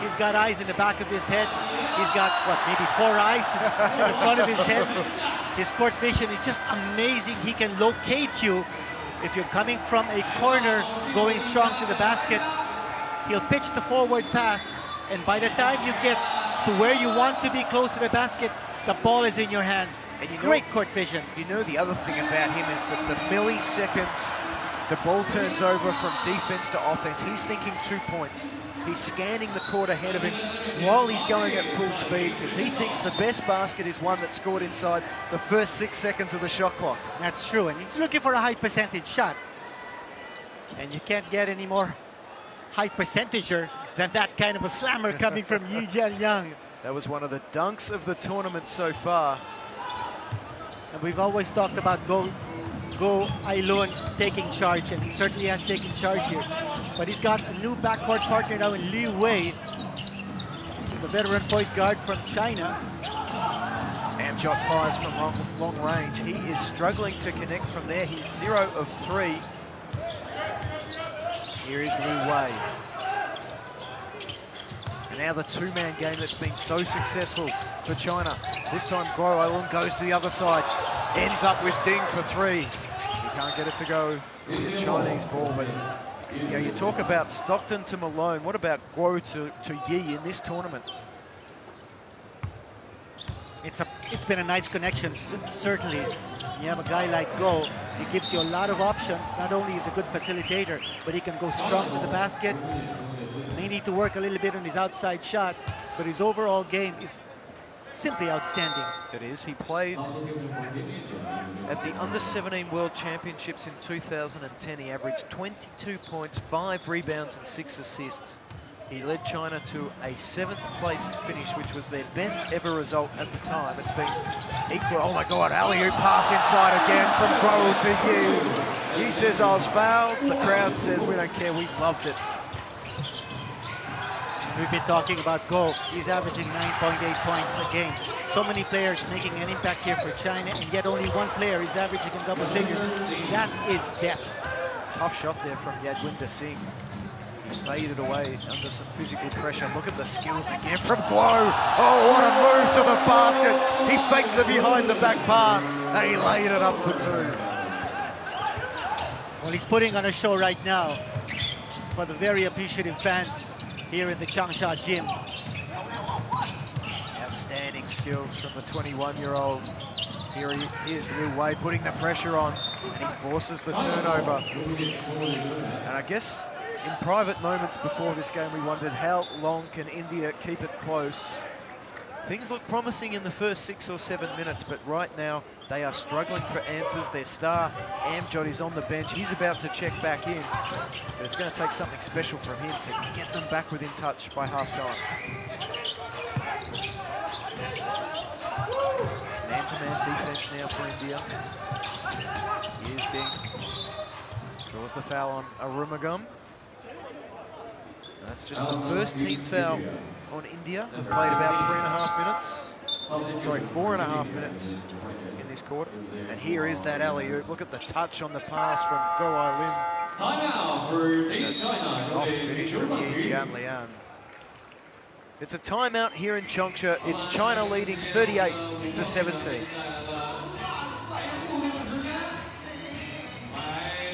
He's got eyes in the back of his head. He's got, what, maybe 4 eyes in the front of his head. His court vision is just amazing. He can locate you if you're coming from a corner, going strong to the basket. He'll pitch the forward pass, and by the time you get to where you want to be close to the basket, the ball is in your hands. And great court vision. You know, the other thing about him is that the millisecond the ball turns over from defense to offense, he's thinking 2 points. He's scanning the court ahead of him while he's going at full speed, because he thinks the best basket is one that's scored inside the first 6 seconds of the shot clock. That's true, and he's looking for a high percentage shot. And you can't get any more high percentager than that kind of a slammer coming from Yi Jianliang. That was one of the dunks of the tournament so far. And we've always talked about Go Ailun taking charge, and he certainly has taken charge here. But he's got a new backcourt partner now in Liu Wei, the veteran point guard from China. Amjot fires from long range. He is struggling to connect from there. He's 0 of 3. Here is Liu Wei. And now the two-man game that's been so successful for China. This time Go Ailun goes to the other side, ends up with Ding for 3. He can't get it to go with the Chinese ball, but you know, you talk about Stockton to Malone. What about Guo to Yi in this tournament? It's been a nice connection, certainly. You have a guy like Go, he gives you a lot of options. Not only is he a good facilitator, but he can go strong to the basket. May need to work a little bit on his outside shot, but his overall game is simply outstanding. It is. He played at the Under-17 World Championships in 2010. He averaged 22 points, 5 rebounds and 6 assists. He led China to a 7th place finish, which was their best ever result at the time. It's been equal. Oh my God, alley-oop pass inside again from Guo to Yi. Yi says I was fouled. The crowd says we don't care, we loved it. We've been talking about Go. He's averaging 9.8 points a game. So many players making an impact here for China, and yet only one player is averaging in double figures. That is depth. Tough shot there from Yadwinder Singh. He faded away under some physical pressure. Look at the skills again from Guo. Oh, what a move to the basket. He faked the behind the back pass, and he laid it up for 2. Well, he's putting on a show right now for the very appreciative fans here in the Changsha gym. Outstanding skills from the 21-year-old. Here he is, Liu Wei putting the pressure on, and he forces the turnover. And I guess in private moments before this game, we wondered how long can India keep it close. Things look promising in the first 6 or 7 minutes, but right now they are struggling for answers. Their star, Amjot, is on the bench. He's about to check back in, but it's going to take something special from him to get them back within touch by half-time. Man-to-man defense now for India. Here's Ding. Draws the foul on Arumugam. That's just the first team foul on India. They've played about 3.5 minutes. Sorry, 4.5 minutes in this quarter. And here is that alley-oop. Look at the touch on the pass from Go Ailun. That's a soft finish from Yi Jianliang. It's a timeout here in Changsha. It's China leading 38-17.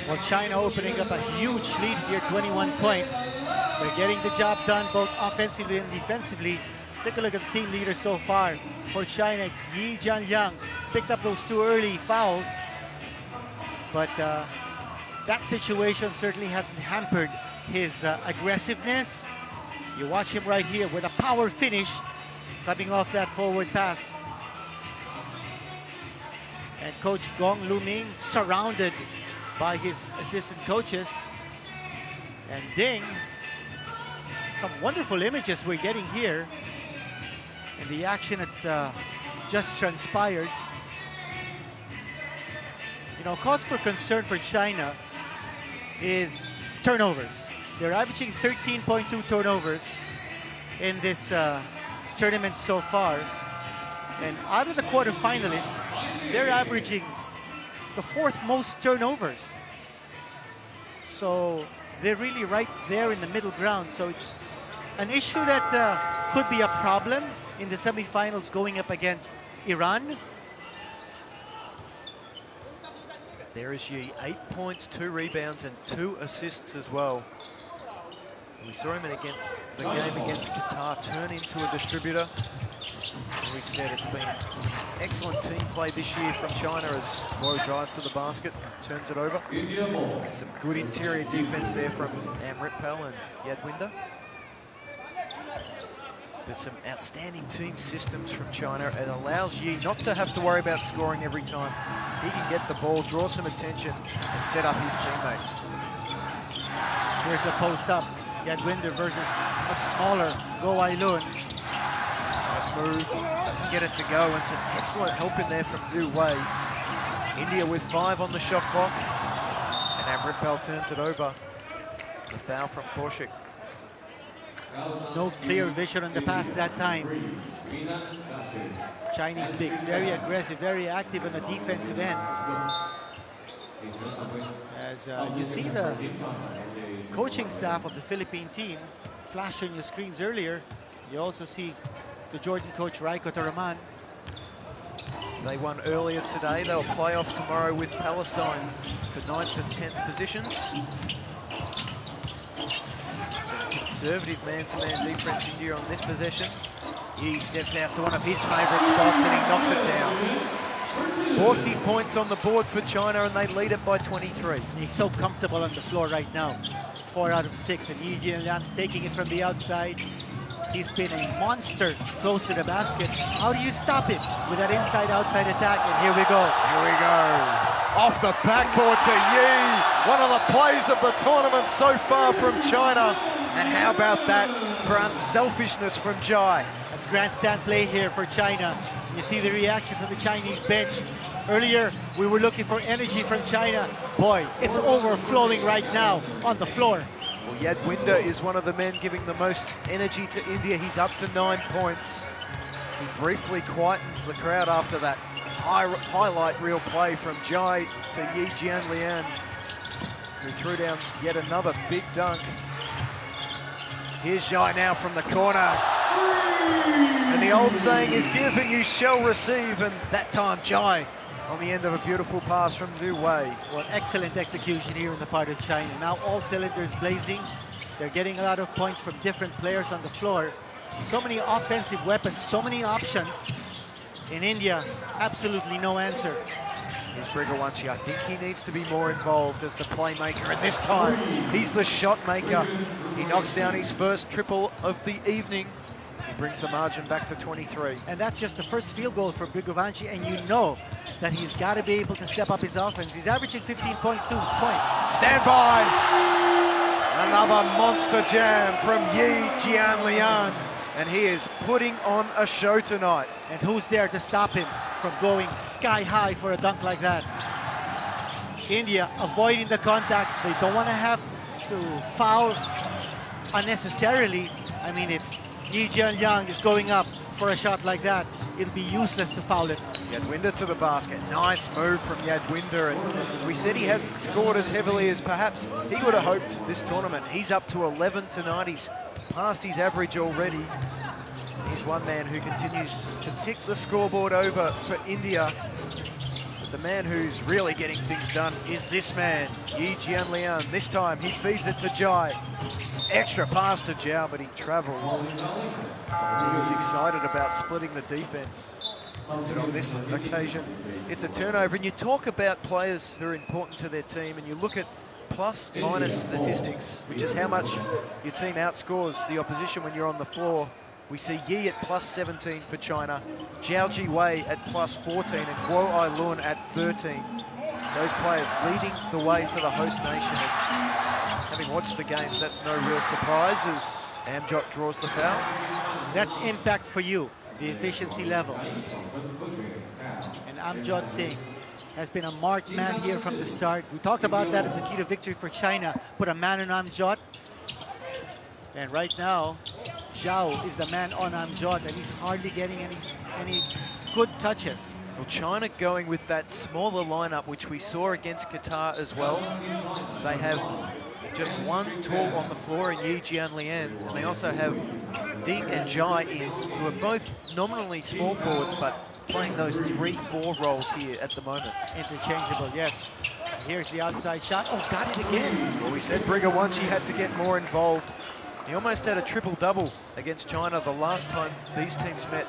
Well, China opening up a huge lead here, 21 points. They're getting the job done both offensively and defensively. Take a look at the team leaders so far. For China, it's Yi Jianliang. Picked up those 2 early fouls. But that situation certainly hasn't hampered his aggressiveness. You watch him right here with a power finish, coming off that forward pass. And Coach Gong Luming surrounded by his assistant coaches. And Ding, some wonderful images we're getting here. And the action that just transpired. You know, cause for concern for China is turnovers. They're averaging 13.2 turnovers in this tournament so far. And out of the quarterfinalists, they're averaging the 4th most turnovers. So they're really right there in the middle ground. So it's an issue that could be a problem in the semifinals going up against Iran. There is Yi, 8 points, 2 rebounds, and 2 assists as well. We saw him against the game against Qatar turn into a distributor. And we said it's been some excellent team play this year from China as Low drives to the basket, turns it over. Some good interior defense there from Amritpal and Yadwinder. But some outstanding team systems from China. It allows Yi not to have to worry about scoring every time. He can get the ball, draw some attention, and set up his teammates. Here's a post-up. Yadwinder versus a smaller Go Ailun. Nice move, doesn't get it to go, and some excellent help in there from Du Wei. India with 5 on the shot clock, and Amritpal turns it over. The foul from Kaushik. No clear vision on the pass that time. Chinese bigs, very aggressive, very active on the defensive end. As you see the coaching staff of the Philippine team flashed on your screens earlier, you also see the Jordan coach Raiko Taraman. They won earlier today. They'll play off tomorrow with Palestine for 9th and 10th positions. Some conservative man-to-man defense India on this possession. He steps out to one of his favourite spots and he knocks it down. 40 points on the board for China and they lead it by 23. He's so comfortable on the floor right now. 4 out of 6, and Yi Jianlian taking it from the outside. He's been a monster close to the basket. How do you stop him with that inside-outside attack? And here we go. Here we go. Off the backboard to Yi. One of the plays of the tournament so far from China. And how about that for unselfishness from Jai? That's grandstand play here for China. You see the reaction from the Chinese bench. Earlier, we were looking for energy from China. Boy, it's overflowing right now on the floor. Well, Yadwinder is one of the men giving the most energy to India. He's up to 9 points. He briefly quietens the crowd after that highlight reel play from Jai to Yi Jianlian, who threw down yet another big dunk. Here's Jai now from the corner. And the old saying is, give and you shall receive. And that time, Jai on the end of a beautiful pass from Du Wei. Well, excellent execution here on the part of China. Now all cylinders blazing. They're getting a lot of points from different players on the floor. So many offensive weapons, so many options. In India, absolutely no answer. Here's Brigawanchi. I think he needs to be more involved as the playmaker. And this time, he's the shot maker. He knocks down his first triple of the evening. He brings the margin back to 23. And that's just the first field goal for Brigawanchi, and you know that he's got to be able to step up his offense. He's averaging 15.2 points. Stand by! Another monster jam from Yi Jianlian. And he is putting on a show tonight. And who's there to stop him from going sky high for a dunk like that? India avoiding the contact. They don't want to have to foul unnecessarily. I mean, if Yi Jianlian is going up for a shot like that, it'll be useless to foul it. Yadwinder to the basket. Nice move from Yadwinder. And we said he hadn't scored as heavily as perhaps he would have hoped this tournament. He's up to 11 tonight. He's past his average already. He's one man who continues to tick the scoreboard over for India. But the man who's really getting things done is this man, Yi Jianlian. This time he feeds it to Jai. Extra pass to Jiao, but he travelled. He was excited about splitting the defense. But on this occasion, it's a turnover. And you talk about players who are important to their team, and you look at plus-minus statistics, which is how much your team outscores the opposition when you're on the floor. We see Yi at plus 17 for China, Jiao Jiwei at plus 14, and Guo Ailun at 13. Those players leading the way for the host nation. And having watched the games, that's no real surprise as Amjot draws the foul. That's impact for you, the efficiency level. And Amjot Singh has been a marked man here from the start. We talked about that as a key to victory for China. Put a man on Amjot. And right now, Zhao is the man on Amjot, and he's hardly getting any good touches. Well, China going with that smaller lineup, which we saw against Qatar as well. They have just one tall on the floor in Yi Jianlian, and they also have Ding and Jai in, who are both nominally small forwards, but playing those 3-4 roles here at the moment. Interchangeable, yes. here's the outside shot. Oh, got it again. Well, we said Brigawanchi had to get more involved. He almost had a triple-double against China the last time these teams met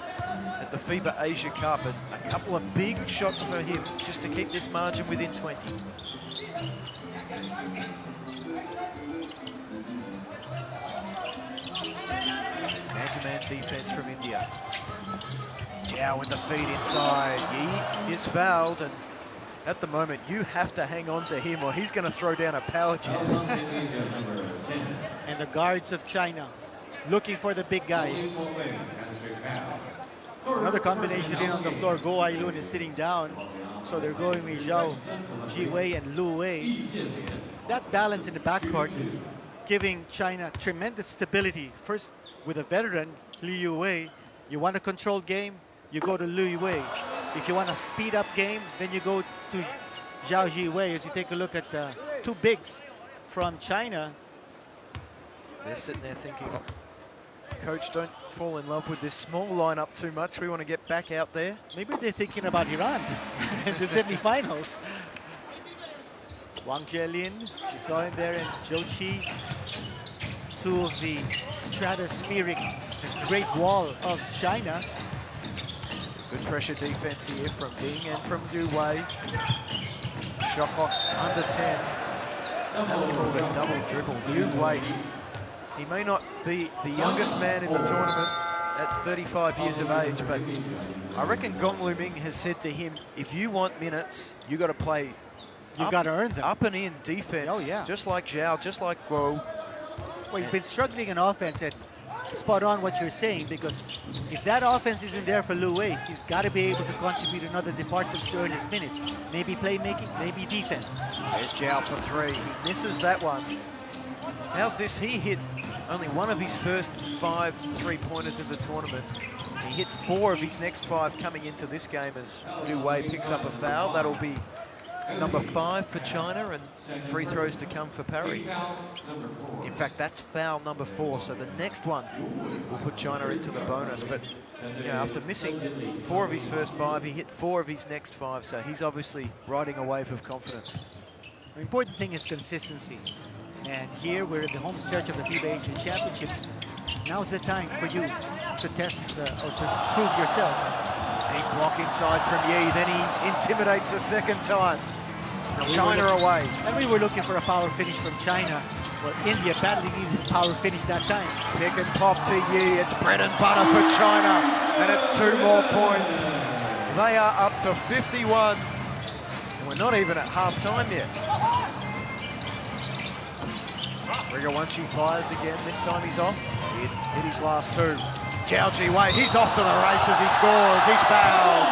at the FIBA Asia Cup, and a couple of big shots for him just to keep this margin within 20. Man-to-man defense from India. Zhao with the feet inside. Yi is fouled, and at the moment you have to hang on to him or he's going to throw down a power jam. And the guards of China looking for the big guy. Another combination in on the floor. Go Ailun is sitting down, so they're going with Zhao Jiwei and Lu Wei. That balance in the backcourt giving China tremendous stability. First, with a veteran, Liu Wei, you want a controlled game, you go to Liu Wei. If you want a speed up game, then you go to Zhao Jiwei. As you take a look at the two bigs from China. They're sitting there thinking, Coach, don't fall in love with this small lineup too much. We want to get back out there. Maybe they're thinking about Iran in the semifinals. Wang Jielin, you saw him there, and Zhou Qi, two of the stratospheric Great Wall of China. Good pressure defense here from Ding and from Du Wei. Shot clock under 10. That's called a double dribble. Du Wei, he may not be the youngest man in the tournament at 35 years of age, but I reckon Gong Lu Ming has said to him, if you want minutes, you got to play. You got to earn them. Up and in defense. Oh, yeah. Just like Zhao, just like Guo. Well, he's been struggling in offense, and spot on what you're saying, because if that offense isn't there for Lu Wei, he's got to be able to contribute in other departments to earn his minutes. Maybe playmaking, maybe defense. There's Zhao for three. He misses that one. How's this? He hit only one of his first 5 3-pointers of the tournament. He hit 4 of his next 5 coming into this game as Lu Wei picks up a foul. That'll be number 5 for China, and free throws to come for Parry. In fact, that's foul number 4, so the next one will put China into the bonus. But you know, after missing 4 of his first 5, he hit 4 of his next 5, so he's obviously riding a wave of confidence. The important thing is consistency. And here we're in the home stretch of the FIBA Asian Championships. Now's the time for you to test or to prove yourself. Big block inside from Yi, then he intimidates a second time. China away. And we were looking for a power finish from China. Well, India badly needed a power finish that time. Pick and pop to Yi. It's bread and butter for China. And it's 2 more points. They are up to 51. And we're not even at half-time yet. Brigawanchi fires again. This time he's off. He hit his last 2. Zhao Jiwei, he's off to the races. He scores. He's fouled.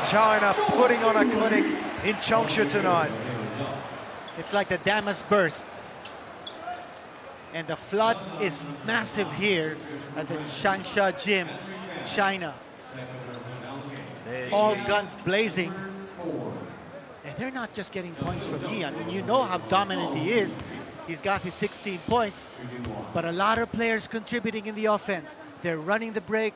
China putting on a clinic in Chongsha tonight. It's like the dam has burst. And the flood is massive here at the Changsha Gym, China. All guns blazing. And they're not just getting points from Yi. I mean, you know how dominant he is. He's got his 16 points, but a lot of players contributing in the offense. They're running the break,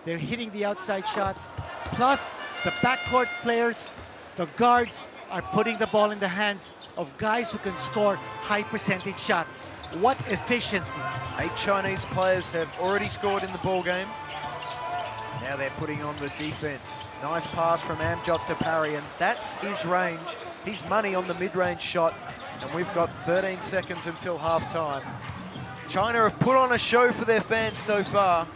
they're hitting the outside shots. Plus, the backcourt players, the guards, are putting the ball in the hands of guys who can score high percentage shots. What efficiency. 8 Chinese players have already scored in the ball game. Now they're putting on the defense. Nice pass from Amjot to Parry, and that's his range. He's money on the mid-range shot, and we've got 13 seconds until half-time. China have put on a show for their fans so far.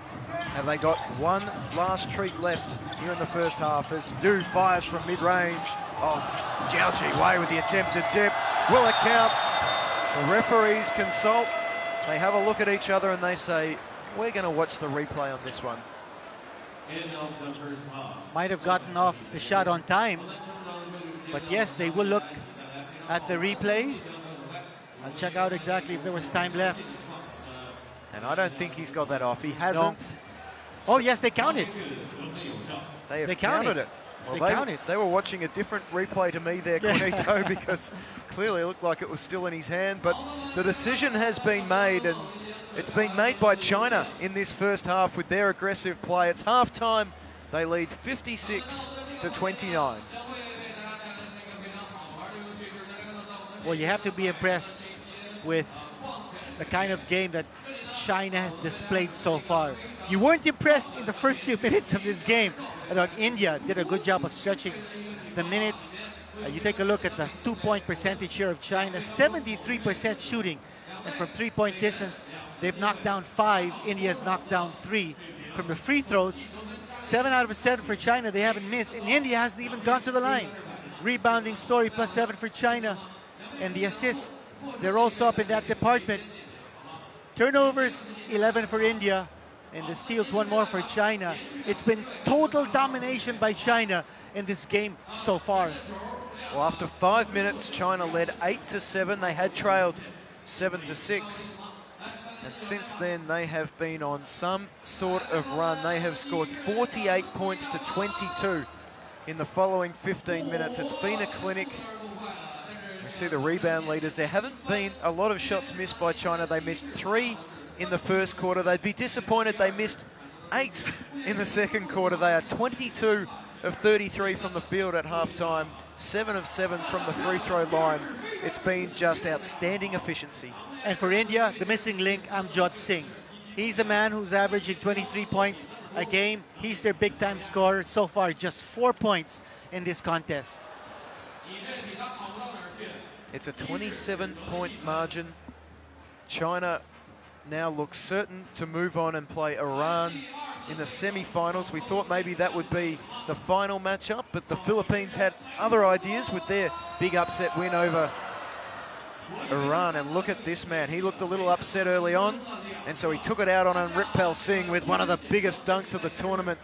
Have they got one last treat left here in the first half as Du fires from mid-range. Oh, Zhao Jiwei with the attempted tip. Will it count? The referees consult. They have a look at each other and they say, we're going to watch the replay on this one. Might have gotten off the shot on time. But yes, they will look at the replay. I'll check out exactly if there was time left. And I don't think he's got that off. He hasn't. No. Oh, yes, they counted. They counted it. Well, they were watching a different replay to me there, Cornito, because clearly it looked like it was still in his hand. But the decision has been made, and it's been made by China in this first half with their aggressive play. It's half-time. They lead 56-29. Well, you have to be impressed with the kind of game that China has displayed so far. You weren't impressed in the first few minutes of this game. I thought India did a good job of stretching the minutes. You take a look at the 2-point percentage here of China, 73% shooting. And from 3-point distance, they've knocked down 5. India's knocked down 3. From the free throws, 7 out of 7 for China. They haven't missed. And India hasn't even gone to the line. Rebounding story, +7 for China. And the assists, they're also up in that department. Turnovers, 11 for India. And the steals, 1 more for China. It's been total domination by China in this game so far. Well, after 5 minutes, China led 8-7. They had trailed 7-6. And since then, they have been on some sort of run. They have scored 48 points to 22 in the following 15 minutes. It's been a clinic. We see the rebound leaders. There haven't been a lot of shots missed by China. They missed 3 in the first quarter. They'd be disappointed they missed 8 in the second quarter. They are 22 of 33 from the field at halftime, 7 of 7 from the free throw line. It's been just outstanding efficiency. And for India, the missing link, Amjad Singh. He's a man who's averaging 23 points a game. He's their big-time scorer. So far, just 4 points in this contest. It's a 27-point margin. China now looks certain to move on and play Iran in the semi-finals. We thought maybe that would be the final matchup, but the Philippines had other ideas with their big upset win over Iran. And look at this man. He looked a little upset early on, and so he took it out on Amritpal Singh with one of the biggest dunks of the tournament.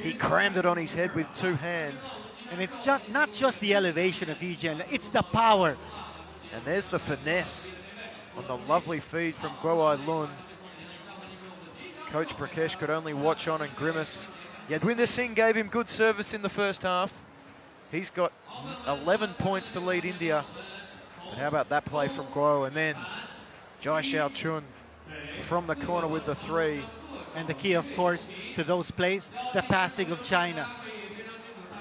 He crammed it on his head with 2 hands. And it's just not just the elevation of Yijian, it's the power. And there's the finesse on the lovely feed from Guo Lun. Coach Prakash could only watch on and grimace. Yadwinder Singh gave him good service in the first half. He's got 11 points to lead India. But how about that play from Guo? And then Jai Xiao Chun from the corner with the 3. And the key, of course, to those plays, the passing of China.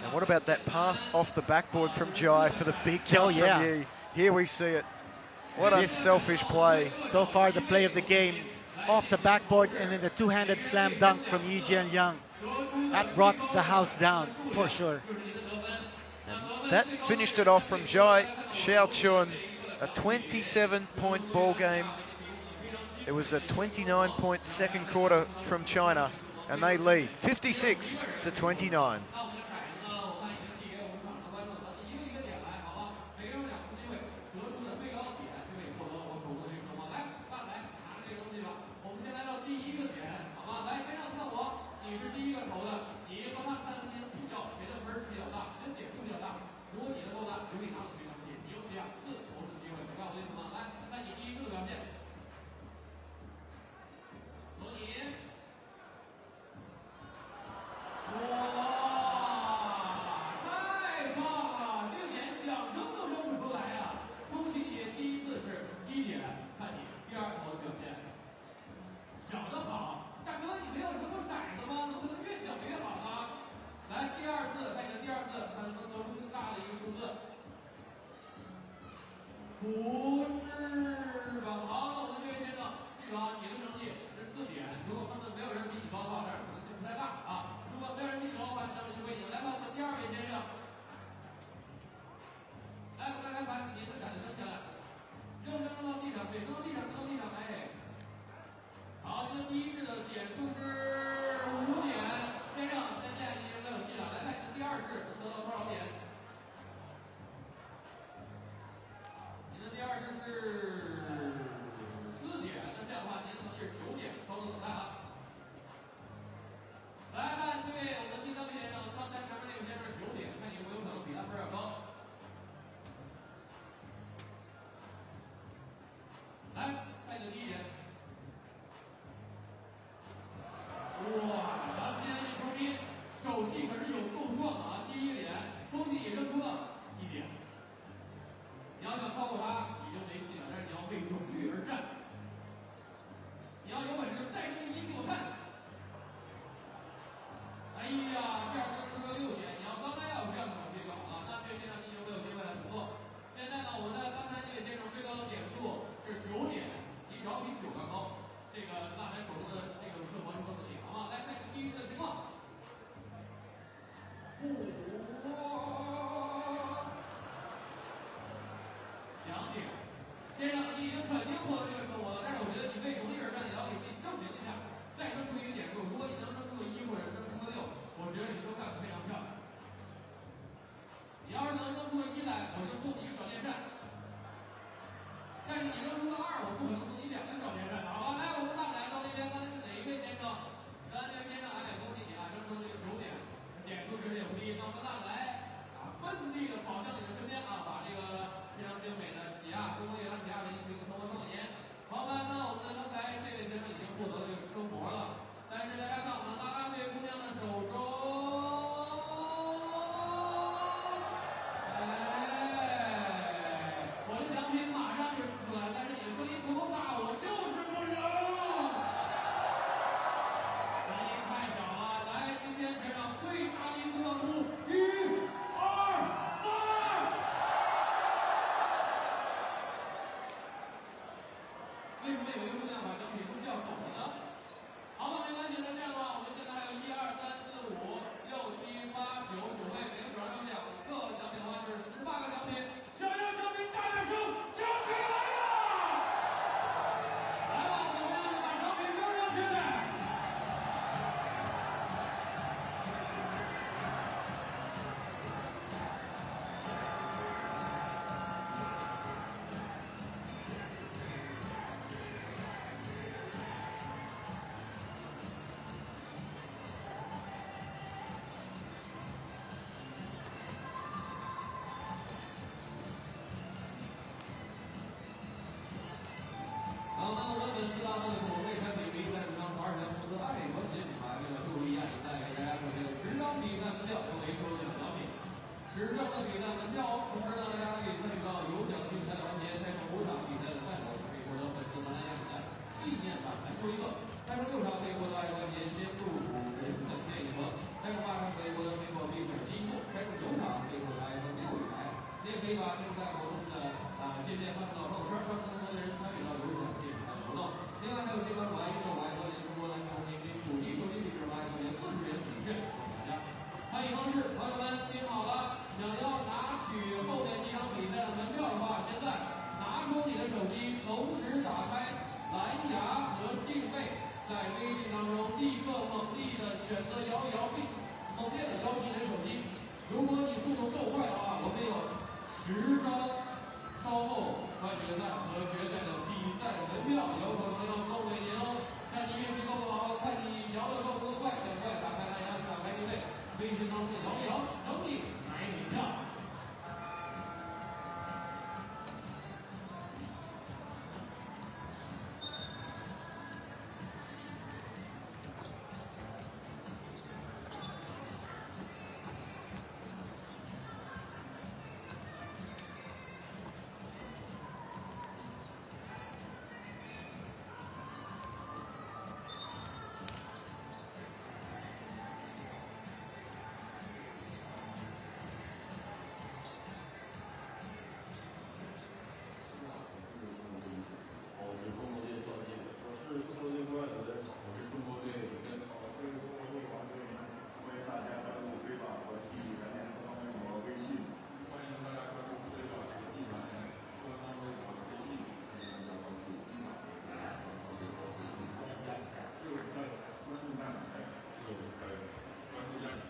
And what about that pass off the backboard from Jai for the big jump from Yi? Here we see it. What a selfish play. So far, the play of the game, off the backboard, and then the 2-handed slam dunk from Yi Jian-yang. That brought the house down, for sure. And that finished it off from Jai Xiao-chun, a 27-point ball game. It was a 29-point second quarter from China, and they lead 56-29.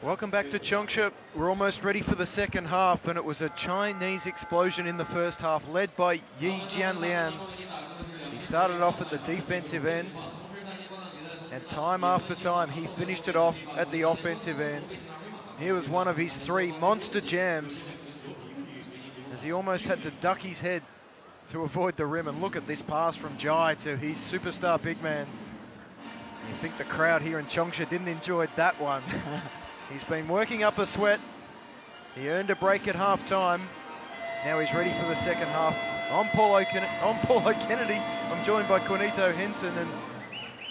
Welcome back to Changsha. We're almost ready for the second half, and it was a Chinese explosion in the first half, led by Yi Jianlian. He started off at the defensive end, and time after time, he finished it off at the offensive end. Here was one of his 3 monster jams, as he almost had to duck his head to avoid the rim. And look at this pass from Jai to his superstar big man. You think the crowd here in Changsha didn't enjoy that one. He's been working up a sweat. He earned a break at halftime. Now he's ready for the second half. I'm Paulo Kennedy. I'm joined by Cornito Henson. And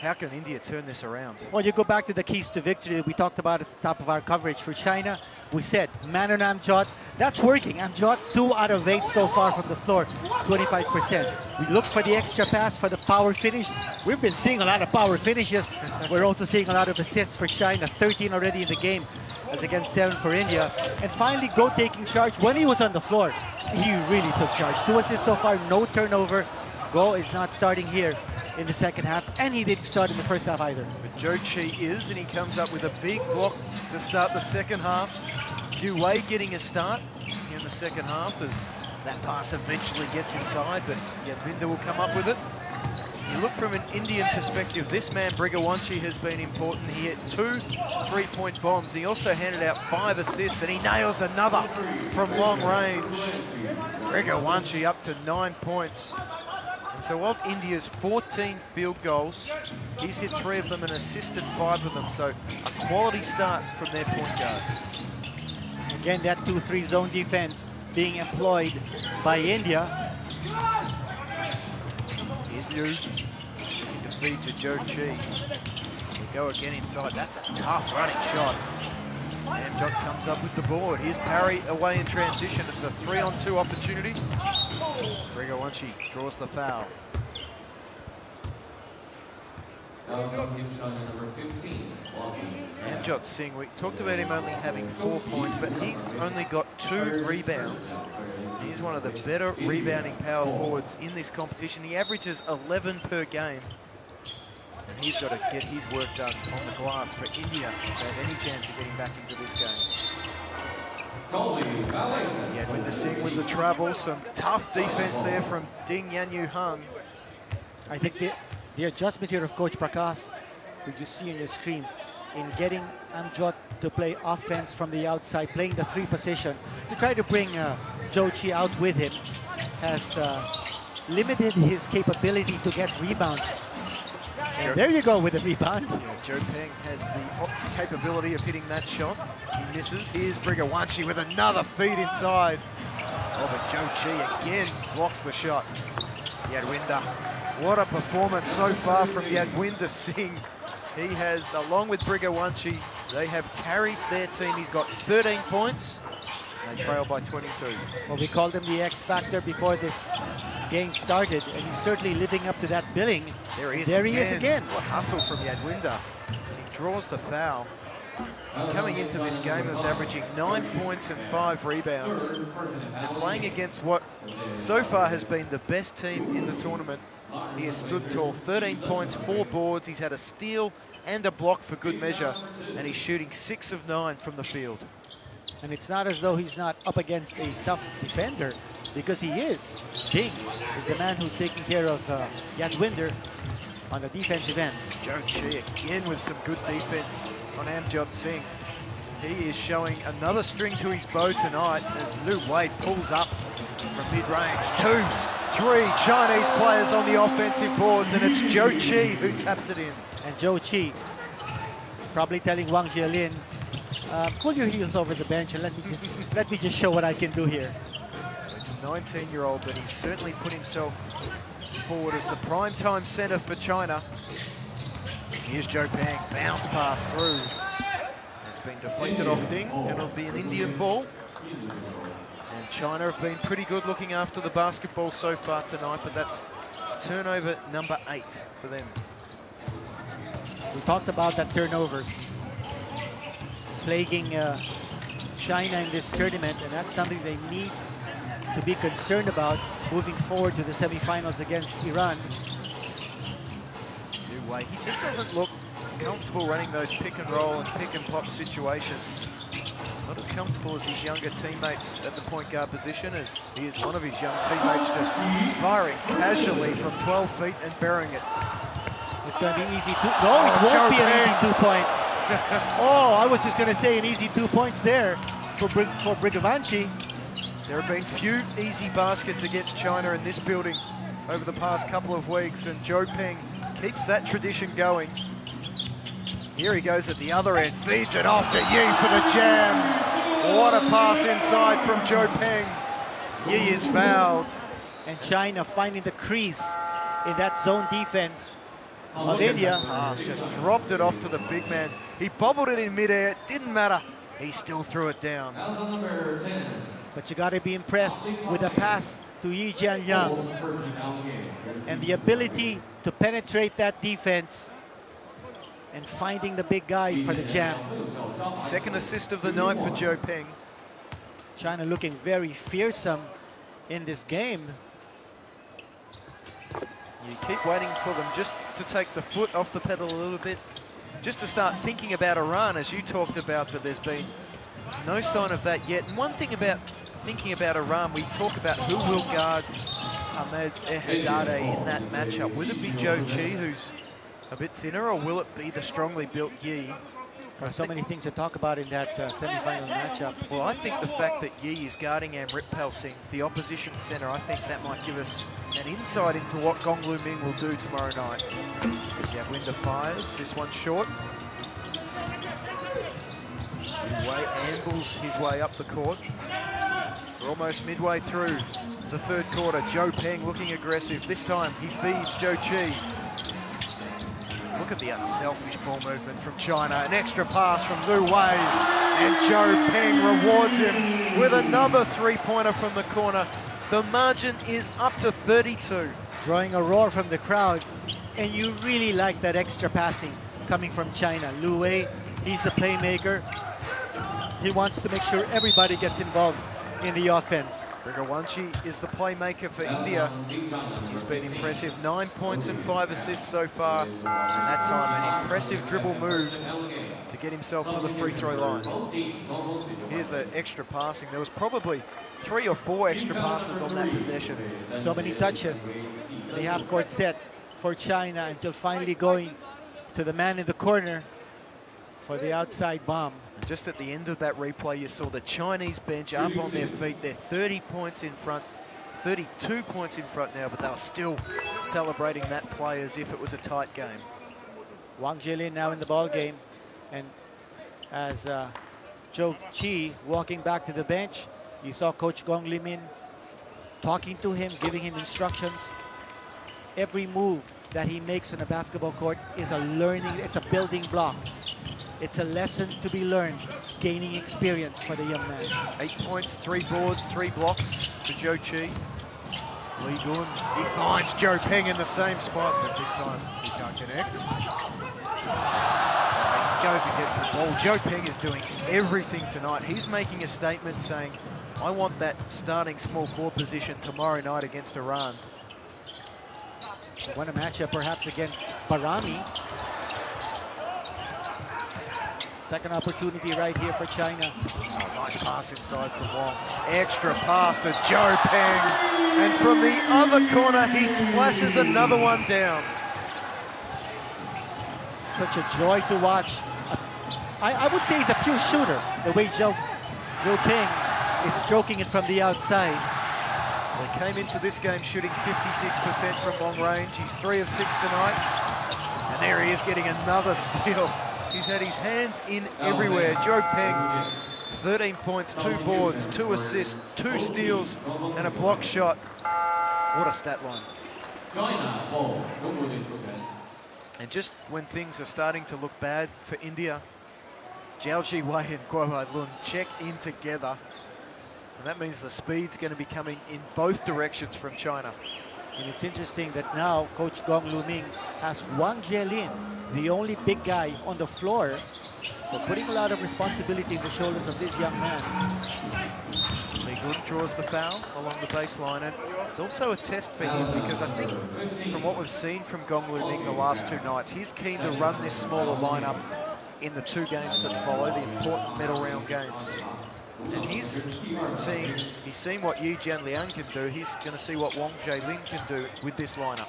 how can India turn this around? Well, you go back to the keys to victory that we talked about at the top of our coverage for China. We said man on Amjad. That's working. Amjad 2 out of 8 so far from the floor, 25%. We look for the extra pass for the power finish. We've been seeing a lot of power finishes. We're also seeing a lot of assists for China, 13 already in the game, as against 7 for India. And finally, Go taking charge. When he was on the floor, he really took charge. 2 assists so far, no turnover. Go is not starting here in the second half, and he didn't start in the first half either. But Joe Chi is, and he comes up with a big block to start the second half. Yu Wei getting a start in the second half as that pass eventually gets inside, but Yadvinder will come up with it. You look from an Indian perspective, this man Brigawanchi has been important. He hit 2 3-point bombs. He also handed out 5 assists, and he nails another from long range. Brigawanchi up to 9 points. And so of India's 14 field goals, he's hit 3 of them and assisted 5 of them. So a quality start from their point guard. Again, that 2-3 zone defense being employed by India. Here's Liu looking to feed to Joe Chi. We go again inside. That's a tough running shot. Amjad comes up with the board. Here's Parry away in transition. It's a 3-on-2 opportunity. Brigawanchi draws the foul. Amjad Singh, we talked about him only having 4 points, but he's only got 2 rebounds. He's one of the better rebounding power forwards in this competition. He averages 11 per game. And he's got to get his work done on the glass for India to have any chance of getting back into this game. Yadvinder Singh with the travel, some tough defense there from Ding Yanyu Hung. I think the adjustment here of Coach Prakash, which you see on your screens, in getting Amjad to play offense from the outside, playing the 3 position, to try to bring Joe Chi out with him, has limited his capability to get rebounds. And there you go with the rebound. Yeah, Joe Peng has the capability of hitting that shot. He misses. Here's Brigawanchi with another feed inside. Oh, but Joe Chi again blocks the shot. Yadvinder, what a performance so far from Yadvinder Singh. He has, along with Brigawanchi, they have carried their team. He's got 13 points. They trail by 22. Well, we called him the X Factor before this game started, and he's certainly living up to that billing. There he is again. What hustle from Yadvinder. He draws the foul. Coming into this game, he was averaging 9 points and 5 rebounds. And playing against what so far has been the best team in the tournament, he has stood tall. 13 points, 4 boards. He's had a steal and a block for good measure. And he's shooting 6 of 9 from the field. And it's not as though he's not up against a tough defender, because he is. Ding is the man who's taking care of Yadwinder on the defensive end. Joe Chi again with some good defense on Amjad Singh. He is showing another string to his bow tonight as Lu Wei pulls up from mid-range. 2, 3 Chinese players on the offensive boards, and it's Joe Chi who taps it in. And Joe Chi probably telling Wang Jielin, pull your heels over the bench and let me just show what I can do here. He's a 19-year-old, but he's certainly put himself forward as the prime-time center for China. Here's Joe Peng, bounce pass through. It's been deflected off Ding, and it'll be an Indian ball. And China have been pretty good looking after the basketball so far tonight, but that's turnover number 8 for them. We talked about that turnovers plaguing China in this tournament, and that's something they need to be concerned about moving forward to the semifinals against Iran. Lu Wei, he just doesn't look comfortable running those pick and roll and pick and pop situations. Not as comfortable as his younger teammates at the point guard position, as he is one of his young teammates just firing casually from 12 feet and burying it. It's going to be easy to... No, it won't be an easy 2 points. Oh, I was just going to say an easy 2 points there for Brigavanchi. There have been few easy baskets against China in this building over the past couple of weeks, and Joe Peng keeps that tradition going. Here he goes at the other end, feeds it off to Yi for the jam. What a pass inside from Joe Peng. Yi is fouled. And China finding the crease in that zone defense of India. Pass, just dropped it off to the big man. He bobbled it in midair, it didn't matter. He still threw it down. But you got to be impressed with the pass to Yi Jianyang and the ability to penetrate that defense and finding the big guy for the jam. Second assist of the night for Joe Peng. China looking very fearsome in this game. You keep waiting for them just to take the foot off the pedal a little bit, just to start thinking about Iran, as you talked about, but there's been no sign of that yet. And one thing about thinking about Iran, we talk about who will guard Ahmed Ehadadeh in that matchup. Will it be Joe Chi, who's a bit thinner, or will it be the strongly built Yi? There's so many things to talk about in that semi-final matchup. Well, I think the fact that Yi is guarding Amritpal Singh, the opposition center, I think that might give us an insight into what Gonglu Ming will do tomorrow night. Yadwinder fires, this one short. Wei ambles his way up the court. We're almost midway through the third quarter. Joe Peng looking aggressive. This time he feeds Joe Chi. Look at the unselfish ball movement from China. An extra pass from Lu Wei. And Joe Peng rewards him with another three-pointer from the corner. The margin is up to 32. Drawing a roar from the crowd. And you really like that extra passing coming from China. Lu Wei, he's the playmaker. He wants to make sure everybody gets involved in the offense. Brigawanchi is the playmaker for India. He's been impressive. 9 points and 5 assists so far. And that time, an impressive dribble move to get himself to the free throw line. Here's the extra passing. There was probably 3 or 4 extra passes on that possession. So many touches. The half-court set for China until finally going to the man in the corner for the outside bomb. And just at the end of that replay, you saw the Chinese bench up on their feet. They're 30 points in front, 32 points in front now, but they were still celebrating that play as if it was a tight game. Wang Jielin now in the ball game, and as Joe Chi walking back to the bench, you saw Coach Gong Li Min talking to him, giving him instructions. Every move that he makes on a basketball court is a learning, it's a building block. It's a lesson to be learned. It's gaining experience for the young man. 8 points, 3 boards, 3 blocks for Joe Chi. Lee Gun, he finds Joe Peng in the same spot, but this time he can't connect. goes against the ball. Joe Peng is doing everything tonight. He's making a statement saying, I want that starting small forward position tomorrow night against Iran. Won a matchup perhaps against Barami. Second opportunity right here for China. Oh, nice pass inside from Wong. Extra pass to Joe Peng. And from the other corner, he splashes another one down. Such a joy to watch. I would say he's a pure shooter, the way Joe Peng is stroking it from the outside. They came into this game shooting 56% from long range. He's 3 of 6 tonight. And there he is getting another steal. He's had his hands in everywhere. Joe Peng, 13 points, 2 boards, 2 assists, 2 steals, and a block shot. What a stat line. And just when things are starting to look bad for India, Jiao Ji Wei and Guo Huai-Lun check in together. And that means the speed's going to be coming in both directions from China. And it's interesting that now Coach Gong Lu-Ming has Wang Jielin, the only big guy on the floor. So putting a lot of responsibility in the shoulders of this young man. Lee Gun draws the foul along the baseline, and it's also a test for him because I think from what we've seen from Gong Lu-Ming the last 2 nights, he's keen to run this smaller lineup in the 2 games that follow, the important medal round games. And he's seen what Yi Jianlian can do. He's going to see what Wang Jielin can do with this lineup.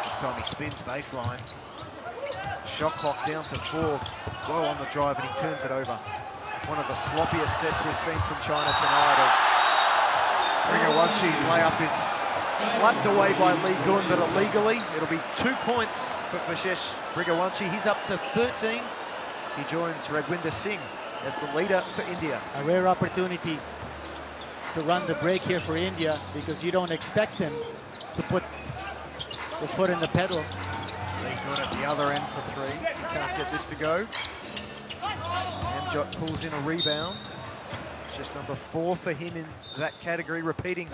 This time he spins baseline. Shot clock down to 4. Well on the drive, and he turns it over. One of the sloppiest sets we've seen from China tonight as Rigawanchi's layup is slapped away by Lee Gun, but illegally. It'll be 2 points for Vishesh Rigawanchi. He's up to 13. He joins Ragwinder Singh as the leader for India. A rare opportunity to run the break here for India because you don't expect them to put the foot in the pedal. Lee Gun at the other end for 3. He can't get this to go. Amjot pulls in a rebound. It's just number 4 for him in that category, repeating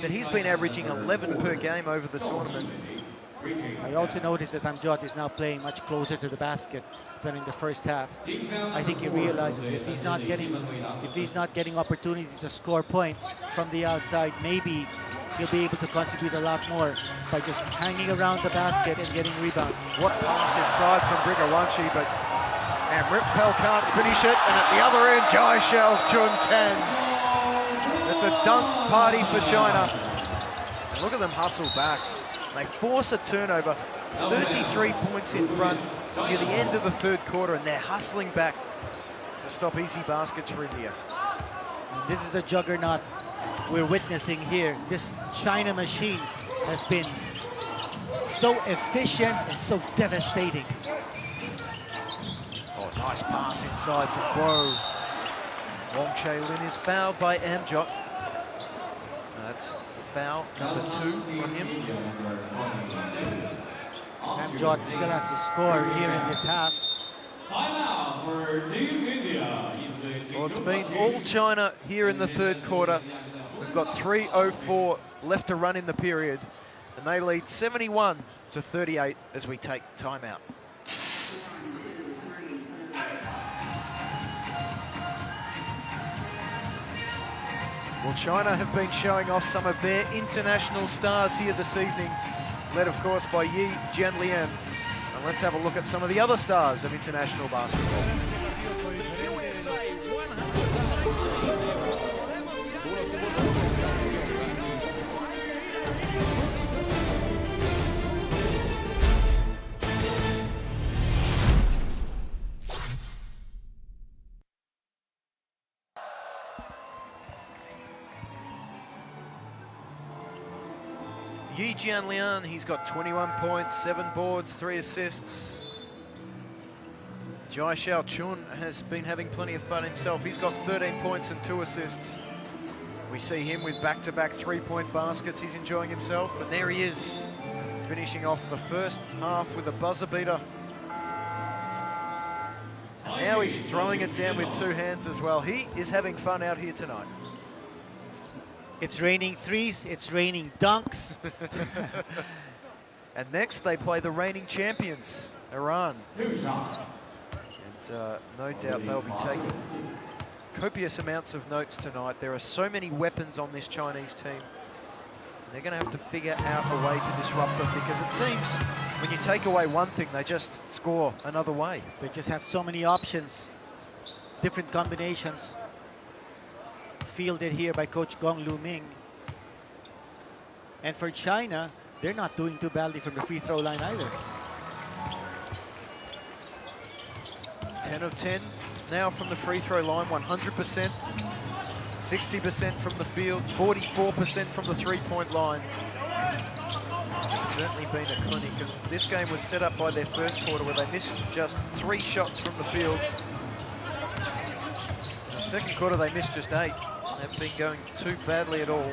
that he's been averaging 11 per game over the tournament. I also noticed that Amjot is now playing much closer to the basket than in the first half. I think he realizes if he's not getting opportunities to score points from the outside, maybe he'll be able to contribute a lot more by just hanging around the basket and getting rebounds. What pass inside from Rigawanchi, but Rippel can't finish it, and at the other end, Jai Shao Chun can. It's a dunk party for China. And look at them hustle back. They force a turnover, 33 points in front near the end of the 3rd quarter, and they're hustling back to stop easy baskets for India. And this is the juggernaut we're witnessing here. This China machine has been so efficient and so devastating. Oh, nice pass inside from Guo. Wang Jielin is fouled by Amjot. That's foul number 2 on him. Amjot still has to score here in this half. Well, it's been all China here in the 3rd quarter. We've got 3:04 left to run in the period, and they lead 71-38 as we take timeout. Well, China have been showing off some of their international stars here this evening, led of course by Yi Jianlian. And let's have a look at some of the other stars of international basketball. Yi Jianlian, he's got 21 points, 7 boards, 3 assists. Jai Shao Chun has been having plenty of fun himself. He's got 13 points and 2 assists. We see him with back-to-back 3-point baskets. He's enjoying himself, and there he is, finishing off the first half with a buzzer beater. And now he's throwing it down with 2 hands as well. He is having fun out here tonight. It's raining threes, it's raining dunks. And next they play the reigning champions, Iran. And no doubt they'll be taking copious amounts of notes tonight. There are so many weapons on this Chinese team. And they're going to have to figure out a way to disrupt them, because it seems when you take away one thing, they just score another way. They just have so many options, different combinations. Fielded here by Coach Gong Lu Ming. And for China, they're not doing too badly from the free throw line either. 10 of 10 now from the free throw line, 100%. 60% from the field, 44% from the three-point line. It's certainly been a clinic, and this game was set up by their first quarter where they missed just 3 shots from the field. In the second quarter, they missed just 8. They haven't been going too badly at all.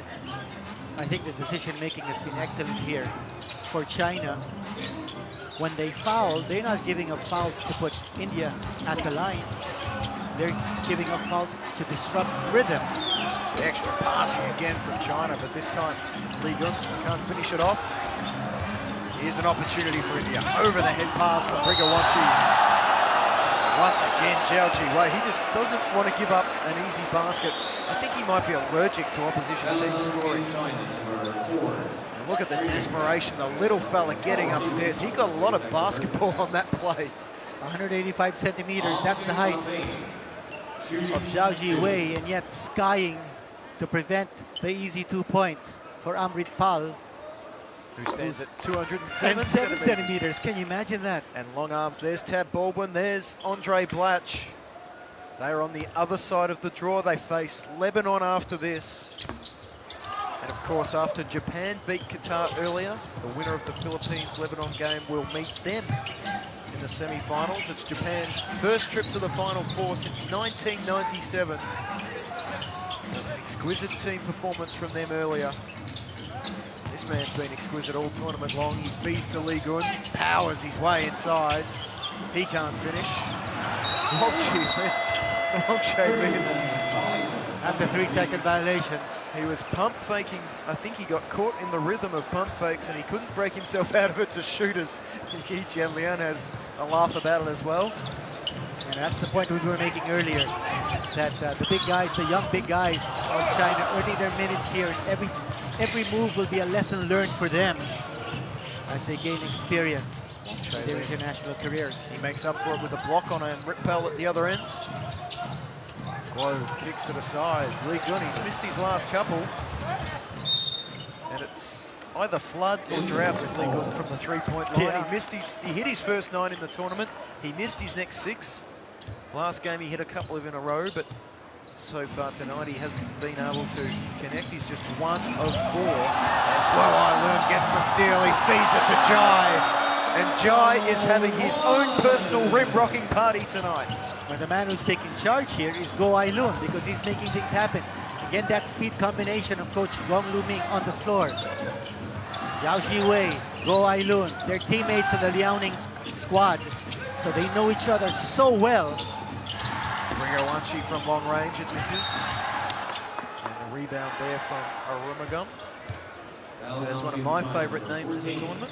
I think the decision-making has been excellent here for China. When they foul, they're not giving up fouls to put India at the line. They're giving up fouls to disrupt rhythm. The extra passing again from China, but this time Li Gun can't finish it off. Here's an opportunity for India. Over the head pass from Rigawanchi. Once again, Zhao Ji-wei, he just doesn't want to give up an easy basket. I think he might be allergic to opposition teams scoring. And look at the desperation, the little fella getting upstairs. He got a lot of basketball on that play. 185 centimeters, that's the height of Zhao Ji-wei, and yet skying to prevent the easy 2 points for Amrit Pal. Who stands at 207 centimeters. Can you imagine that? And long arms. There's Tab Baldwin. There's Andre Blatch. They're on the other side of the draw. They face Lebanon after this. And of course, after Japan beat Qatar earlier, the winner of the Philippines-Lebanon game will meet them in the semi-finals. It's Japan's first trip to the Final Four since 1997. There's an exquisite team performance from them earlier. This man's been exquisite all tournament long. He feeds to Li Gun, powers his way inside. He can't finish. That's a 3-second violation. He was pump faking. I think he got caught in the rhythm of pump fakes and he couldn't break himself out of it to shoot as Yi Jianlian has a laugh about it as well. And that's the point we were making earlier, that the big guys, the young big guys of China earning their minutes here, and every move will be a lesson learned for them as they gain experience in their international careers. He makes up for it with a block on a Rip Pal at the other end. Guo kicks it aside. Li Gun, he's missed his last couple. And it's either flood or drought with Li Gun from the three-point line. Yeah. He hit his first 9 in the tournament. He missed his next 6. Last game he hit a couple of in a row, but so far tonight he hasn't been able to connect. He's just 1 of 4. As Guo Ailun gets the steal, he feeds it to Jai. And Jai is having his own personal rim-rocking party tonight. But the man who's taking charge here is Guo Ailun, because he's making things happen. Again, that speed combination of Coach Gong Lu Ming on the floor. Zhao Ji-wei, Guo Ailun, they're teammates in the Liaoning squad, so they know each other so well. Rigawanchi from long range, it misses. And a rebound there from Arumagam. That's one of my favourite names in the tournament.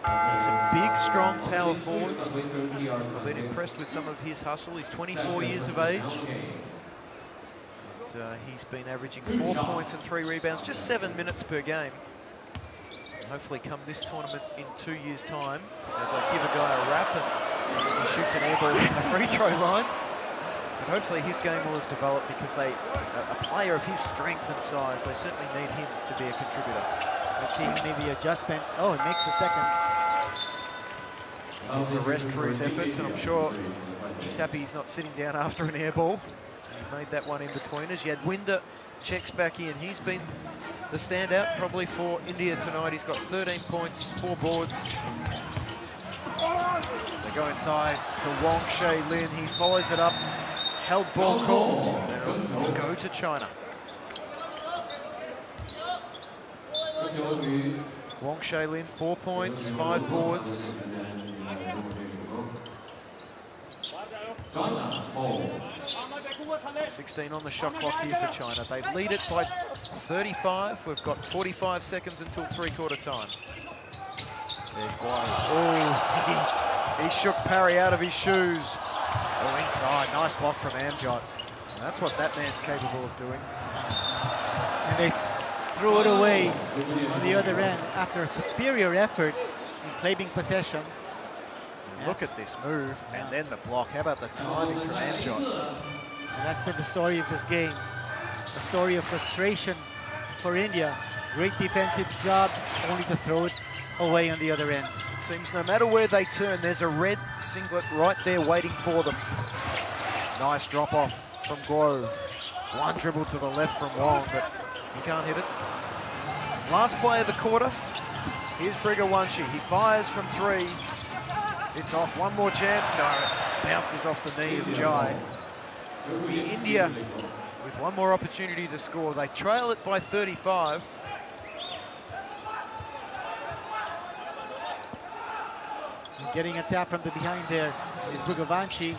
He's a big, strong power forward. I've been impressed with some of his hustle. He's 24 years of age. And, he's been averaging 4 points and 3 rebounds, just 7 minutes per game. And hopefully come this tournament in 2 years' time, as I give a guy a rap and he shoots an air ball from the free throw line. But hopefully his game will have developed, because a player of his strength and size, they certainly need him to be a contributor. Let's see maybe adjustment. Oh, it makes a second. It's a rest for his efforts, and I'm sure he's happy he's not sitting down after an air ball. He made that one in between us. Yadwinder checks back in. He's been the standout probably for India tonight. He's got 13 points, 4 boards. They go inside to Wong Shai-lin. He follows it up. Held ball called. And it'll go to China. Wong Shai-lin, 4 points, 5 boards. 16 on the shot clock here for China. They lead it by 35. We've got 45 seconds until three-quarter time. There's Guai. Oh, he shook Parry out of his shoes. Oh, inside. Nice block from Amjot. And that's what that man's capable of doing. And they threw it away on the other end after a superior effort in claiming possession. Look at this move, and then the block. How about the timing from Amjot? And that's been the story of this game. A story of frustration for India. Great defensive job, only to throw it away on the other end. It seems no matter where they turn, there's a red singlet right there waiting for them. Nice drop off from Guo. One dribble to the left from Wong, but he can't hit it. Last play of the quarter. Here's Brigawanshi. He fires from three. It's off. One more chance. No. Bounces off the knee of Jai. India with one more opportunity to score. They trail it by 35. And getting a tap from the behind there is Brigawanshi.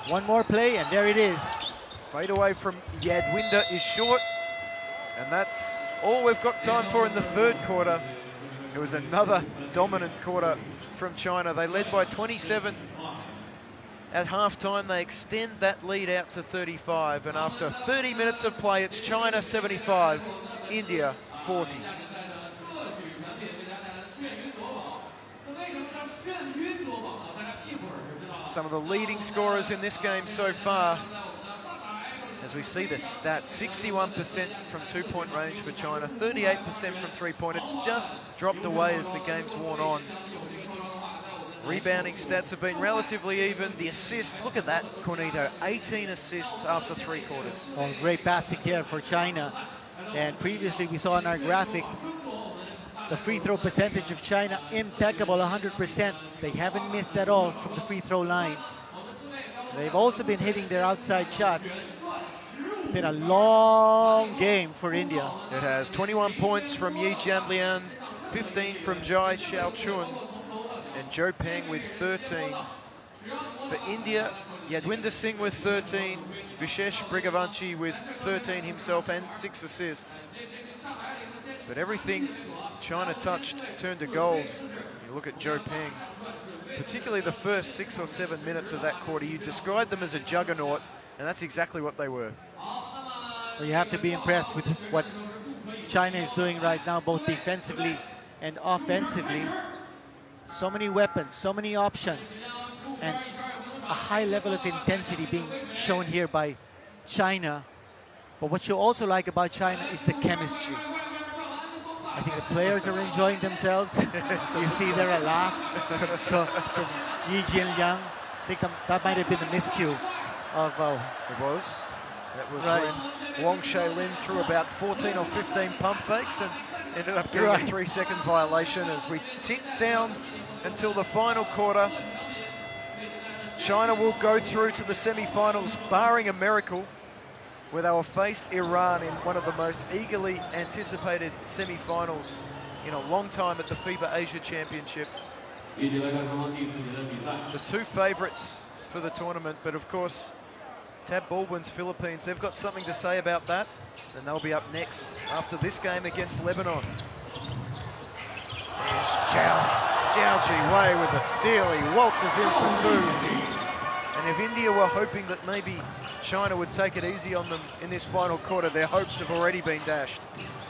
One more play, and there it is. Fade away from Yadwinder is short. And that's all we've got time for in the third quarter. It was another dominant quarter from China. They led by 27 at halftime. They extend that lead out to 35, and after 30 minutes of play, it's China 75, India 40. Some of the leading scorers in this game so far, as we see the stats, 61% from two-point range for China, 38% from three-point. It's just dropped away as the game's worn on. Rebounding stats have been relatively even. The assist, look at that, Cornito, 18 assists after three quarters. Oh, great passing here for China. And previously we saw in our graphic the free throw percentage of China, impeccable, 100%. They haven't missed at all from the free throw line. They've also been hitting their outside shots. Been a long game for India. It has 21 points from Yi Jianlian, 15 from Jai Xiaochun, and Zhou Peng with 13. For India, Yadwinder Singh with 13, Vishesh Brigavanchi with 13 himself and 6 assists. But everything China touched turned to gold. You look at Zhou Peng, particularly the first 6 or 7 minutes of that quarter. You described them as a juggernaut, and that's exactly what they were. Well, you have to be impressed with what China is doing right now, both defensively and offensively. So many weapons, so many options, and a high level of intensity being shown here by China. But what you also like about China is the chemistry. I think the players are enjoying themselves. You see there a laugh from Yi Jianliang. I think that might have been the miscue of... It was. That was right. when Wong Shailin threw about 14 or 15 pump fakes and ended up getting a 3-second violation as we tick down until the final quarter. China will go through to the semi-finals, barring a miracle, where they will face Iran in one of the most eagerly anticipated semi-finals in a long time at the FIBA Asia Championship. The two favourites for the tournament, but of course, Tab Baldwin's Philippines, they've got something to say about that, and they'll be up next after this game against Lebanon. There's Zhao Ji Wei with a steal. He waltzes in for two. And if India were hoping that maybe China would take it easy on them in this final quarter, their hopes have already been dashed.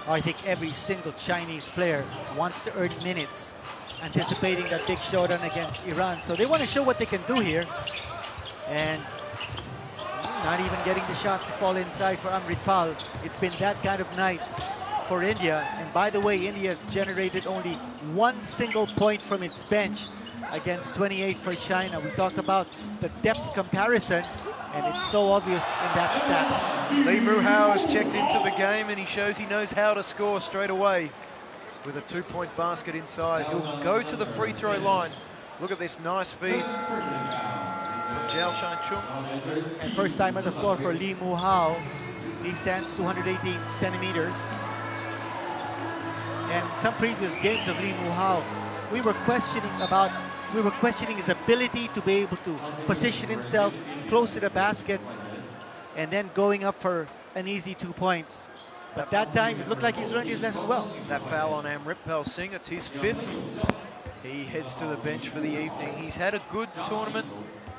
I think every single Chinese player wants to earn minutes, anticipating that big showdown against Iran. So they want to show what they can do here. And not even getting the shot to fall inside for Amritpal. It's been that kind of night for India. And by the way, India has generated only one single point from its bench against 28 for China. We talked about the depth comparison, and it's so obvious in that stat. Lee Muhao has checked into the game, and he shows he knows how to score straight away with a two-point basket inside. He'll go to the free throw line. Look at this nice feed from Zhao Shang-chung. And first time on the floor for Lee Muhao. He stands 218 centimeters. And some previous games of Lee Muhao, we were questioning his ability to be able to position himself close to the basket and then going up for an easy 2 points. But that time, it looked like he's learned his lesson well. That foul on Amritpal Singh, it's his 5th. He heads to the bench for the evening. He's had a good tournament,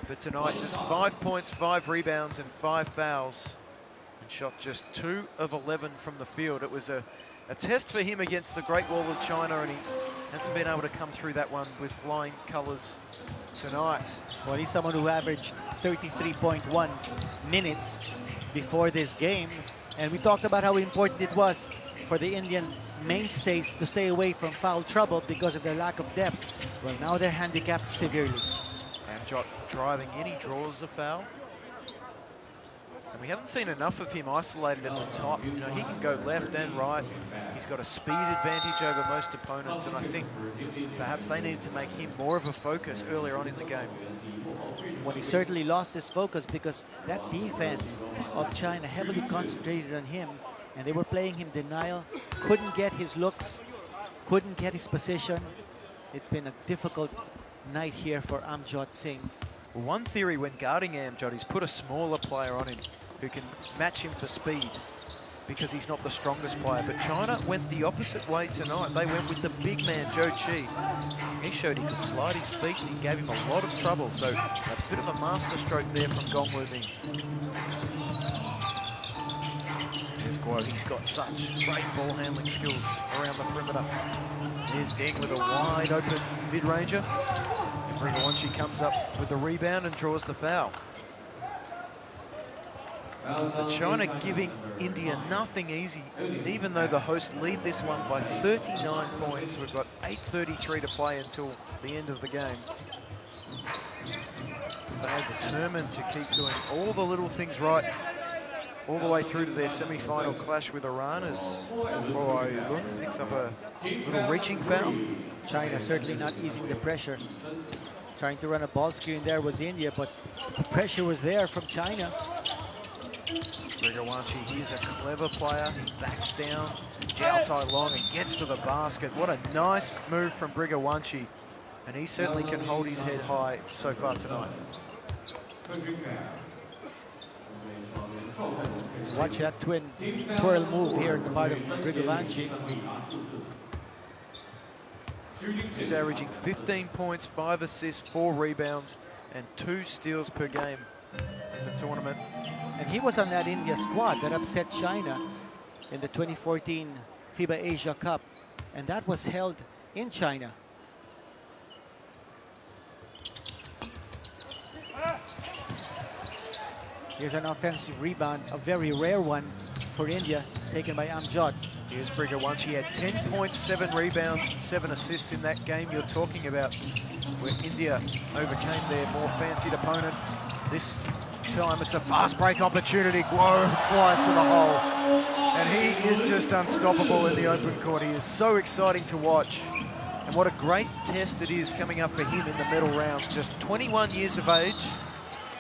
but tonight just 5 points, 5 rebounds and 5 fouls. And shot just 2 of 11 from the field. It was a test for him against the Great Wall of China, and he hasn't been able to come through that one with flying colours tonight. Well, he's someone who averaged 33.1 minutes before this game. And we talked about how important it was for the Indian mainstays to stay away from foul trouble because of their lack of depth. Well, now they're handicapped severely. Amjot driving in, he draws the foul. And we haven't seen enough of him isolated at the top. You know, he can go left and right. He's got a speed advantage over most opponents, and I think perhaps they needed to make him more of a focus earlier on in the game. Well, he certainly lost his focus because that defense of China heavily concentrated on him, and they were playing him denial, couldn't get his looks, couldn't get his position. It's been a difficult night here for Amjot Singh. Well, one theory when guarding Amjot is put a smaller player on him who can match him for speed because he's not the strongest player. But China went the opposite way tonight. They went with the big man, Zhou Qi. He showed he could slide his feet and he gave him a lot of trouble. So a bit of a master stroke there from Gongwu Ming. There's Guo. He's got such great ball handling skills around the perimeter. There's Deng with a wide open mid-ranger. Brigawanchi comes up with the rebound and draws the foul. So China giving India nothing easy, even though the hosts lead this one by 39 points. We've got 8:33 to play until the end of the game. They are determined to keep doing all the little things right all the way through to their semi-final clash with Iran as Yun picks up a little reaching foul. China certainly not easing the pressure. Trying to run a ball screen there was India, but the pressure was there from China. Brigawanchi, he's a clever player. He backs down, Jiao Tai Long, and gets to the basket. What a nice move from Brigawanchi. And he certainly can hold his head high so far tonight. Watch that twin twirl move here on the part of Brigawanchi. He's averaging 15 points, 5 assists, 4 rebounds, and 2 steals per game in the tournament. And he was on that India squad that upset China in the 2014 FIBA Asia Cup. And that was held in China. Here's an offensive rebound, a very rare one for India, taken by Amjot. Here's Brigawanchi. He had 10 points, 7 rebounds, and 7 assists in that game you're talking about, where India overcame their more fancied opponent. This time it's a fast break opportunity. Guo flies to the hole. And he is just unstoppable in the open court. He is so exciting to watch. And what a great test it is coming up for him in the medal rounds. Just 21 years of age.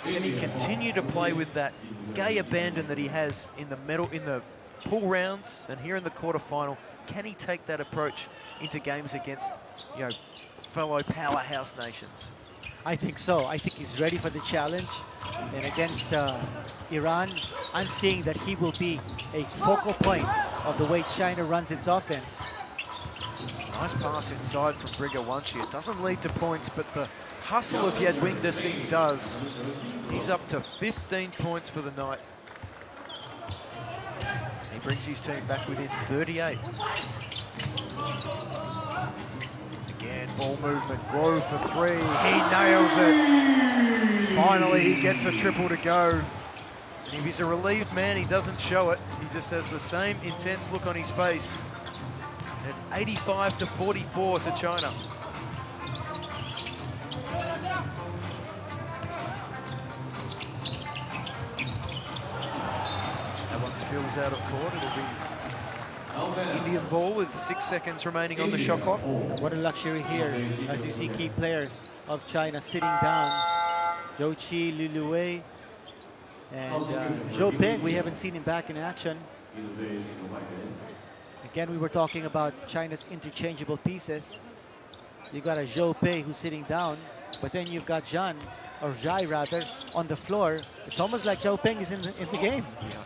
Can he continue to play with that gay abandon that he has in the pool rounds and here in the quarterfinal? Can he take that approach into games against, you know, fellow powerhouse nations? I think so. I think he's ready for the challenge. And against Iran, I'm seeing that he will be a focal point of the way China runs its offense. Nice pass inside from Brigawanchi. It doesn't lead to points, but the hustle of Yadwinder Singh does. He's up to 15 points for the night. He brings his team back within 38. Again, ball movement, Guo for 3. He nails it. Finally, he gets a triple to go. And if he's a relieved man, he doesn't show it. He just has the same intense look on his face. And it's 85-44 to China. Spills out of court. It'll be Indian ball with 6 seconds remaining on the shot clock. What a luxury here as you see key players of China sitting down. Zhou Qi, Liu Wei, and Zhou Peng. We haven't seen him back in action. Again, we were talking about China's interchangeable pieces. You got a Zhou Pei who's sitting down, but then you've got Zhai on the floor. It's almost like Zhou Peng is in the game. Yeah.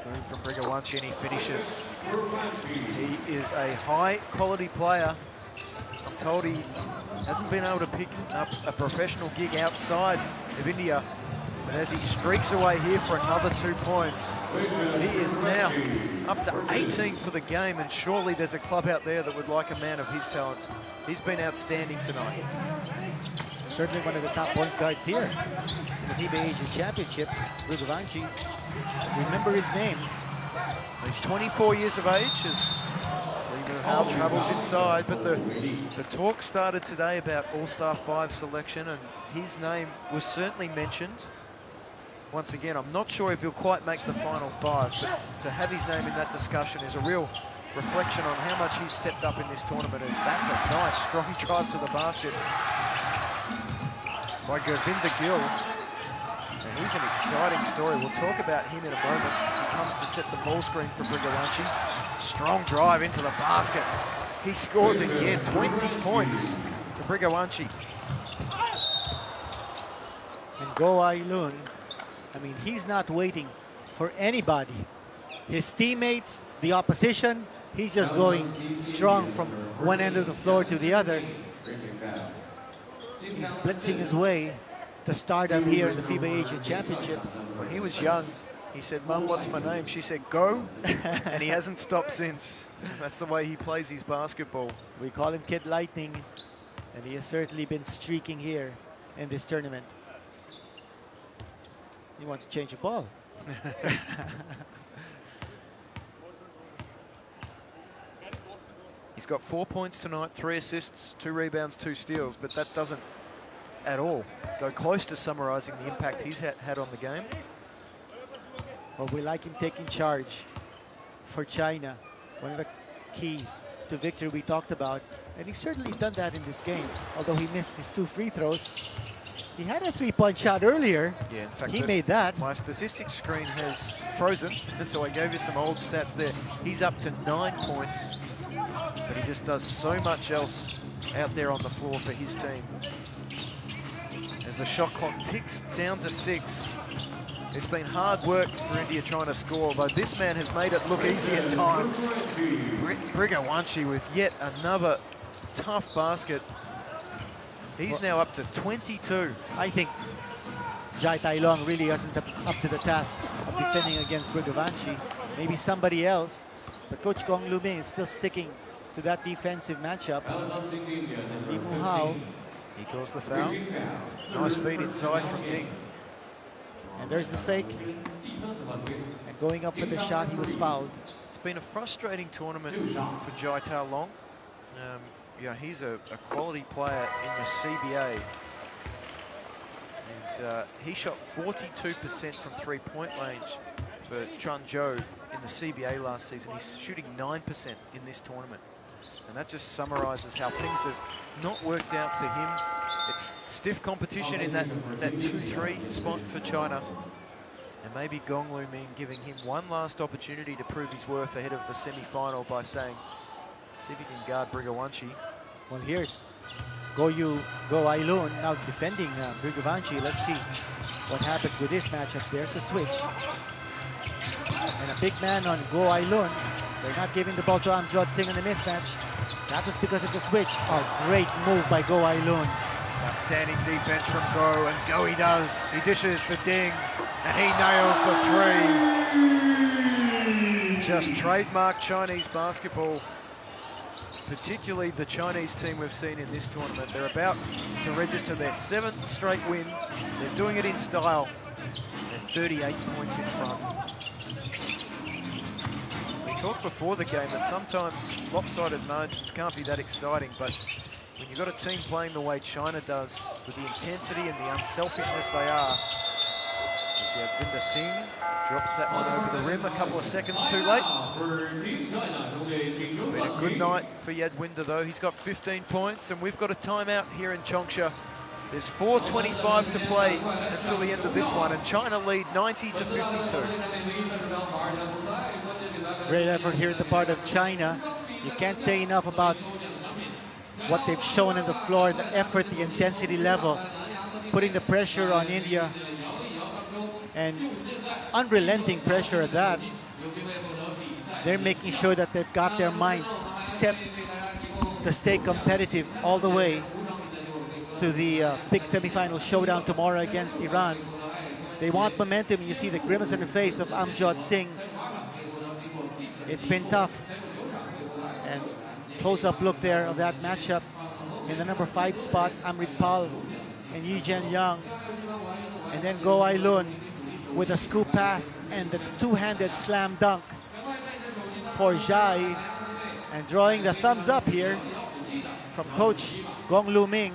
Move from Brigawanchi and he finishes. He is a high-quality player. I'm told he hasn't been able to pick up a professional gig outside of India. But as he streaks away here for another 2 points, he is now up to 18 for the game, and surely there's a club out there that would like a man of his talents. He's been outstanding tonight. Certainly one of the top point guards here in the FIBA Asian Championships, Brigawanchi. Remember his name. He's 24 years of age as Hal travels inside, but the talk started today about All-Star 5 selection, and his name was certainly mentioned. Once again, I'm not sure if he'll quite make the final 5, but to have his name in that discussion is a real reflection on how much he's stepped up in this tournament. As that's a nice, strong drive to the basket by Govinda Gill. And he's an exciting story. We'll talk about him in a moment as he comes to set the ball screen for Brigawanchi. Strong drive into the basket. He scores again, 20 points for Brigawanchi. And Go Ailun, I mean, he's not waiting for anybody. His teammates, the opposition, he's just going strong from one end of the floor to the other. He's blitzing his way to stardom here in the FIBA Asian Championships. When he was young, he said, "Mum, what's my name?" She said, "Go," and he hasn't stopped since. That's the way he plays his basketball. We call him Kid Lightning, and he has certainly been streaking here in this tournament. He wants to change the ball. He's got 4 points tonight, 3 assists, 2 rebounds, 2 steals, but that doesn't at all go close to summarizing the impact he's had on the game. Well, we like him taking charge for China. One of the keys to victory we talked about. And he's certainly done that in this game. Although he missed his 2 free throws. He had a 3-point shot earlier. Yeah, in fact, he made that. My statistics screen has frozen, so I gave you some old stats there. He's up to 9 points, but he just does so much else out there on the floor for his team. As the shot clock ticks down to 6, it's been hard work for India trying to score, although this man has made it look easy at times. Brigawanchi with yet another tough basket. He's now up to 22. I think Jai Tai Long really isn't up to the task of defending against Brigawanchi. Maybe somebody else, but Coach Gong Lu Ming is still sticking to that defensive matchup. Lee Mu Hao, he calls the foul. Nice feed inside from Ding. And there's the fake. And going up for the shot, he was fouled. It's been a frustrating tournament for Jai Tai Long. Yeah, he's a quality player in the CBA. And he shot 42% from 3-point range for Changzhou in the CBA last season. He's shooting 9% in this tournament. And that just summarizes how things have not worked out for him. It's stiff competition in that 2-3 spot for China. And maybe Gong Lu Ming giving him one last opportunity to prove his worth ahead of the semi-final by saying, see if you can guard Brigawanchi. Well, here's Go Ailun now defending Brigawanchi. Let's see what happens with this matchup. There's a switch. And a big man on Go Ailun. They're not giving the ball to Amjad Singh in the mismatch. That was because of the switch. Oh, great move by Go Ailun. Outstanding defense from Go, and Go he does. He dishes to Ding, and he nails the 3. Just trademark Chinese basketball, particularly the Chinese team we've seen in this tournament. They're about to register their 7th straight win. They're doing it in style. They're 38 points in front. We talked before the game that sometimes lopsided margins can't be that exciting, but when you've got a team playing the way China does, with the intensity and the unselfishness they are, Yadvinder Singh drops that one over the rim a couple of seconds too late. It's been a good night for Yadvinder though. He's got 15 points, and we've got a timeout here in Changsha. There's 4:25 to play until the end of this one, and China lead 90-52. Great effort here on the part of China. You can't say enough about what they've shown on the floor, the effort, the intensity level, putting the pressure on India, and unrelenting pressure at that. they're making sure that they've got their minds set to stay competitive all the way to the big semifinal showdown tomorrow against Iran. They want momentum. You see the grimace on the face of Amjad Singh. It's been tough. And close-up look there of that matchup. In the number 5 spot, Amrit Pal and Yi Jian Yang. And then Go Ai Lun with a scoop pass and the two-handed slam dunk for Zhai. And drawing the thumbs up here from coach Gong Lu Ming.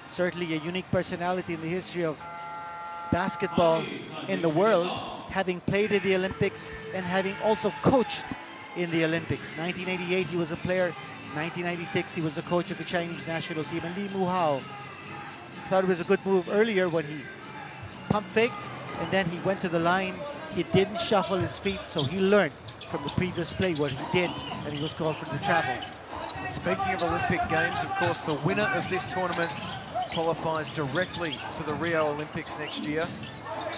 Certainly a unique personality in the history of basketball in the world, having played in the Olympics and having also coached in the Olympics. 1988 he was a player, 1996 he was the coach of the Chinese national team. And Lee Mu-hao thought it was a good move earlier when he pump faked and then he went to the line. He didn't shuffle his feet, so he learned from the previous play what he did, and he was called for the travel. Speaking of Olympic Games, of course, the winner of this tournament qualifies directly for the Rio Olympics next year.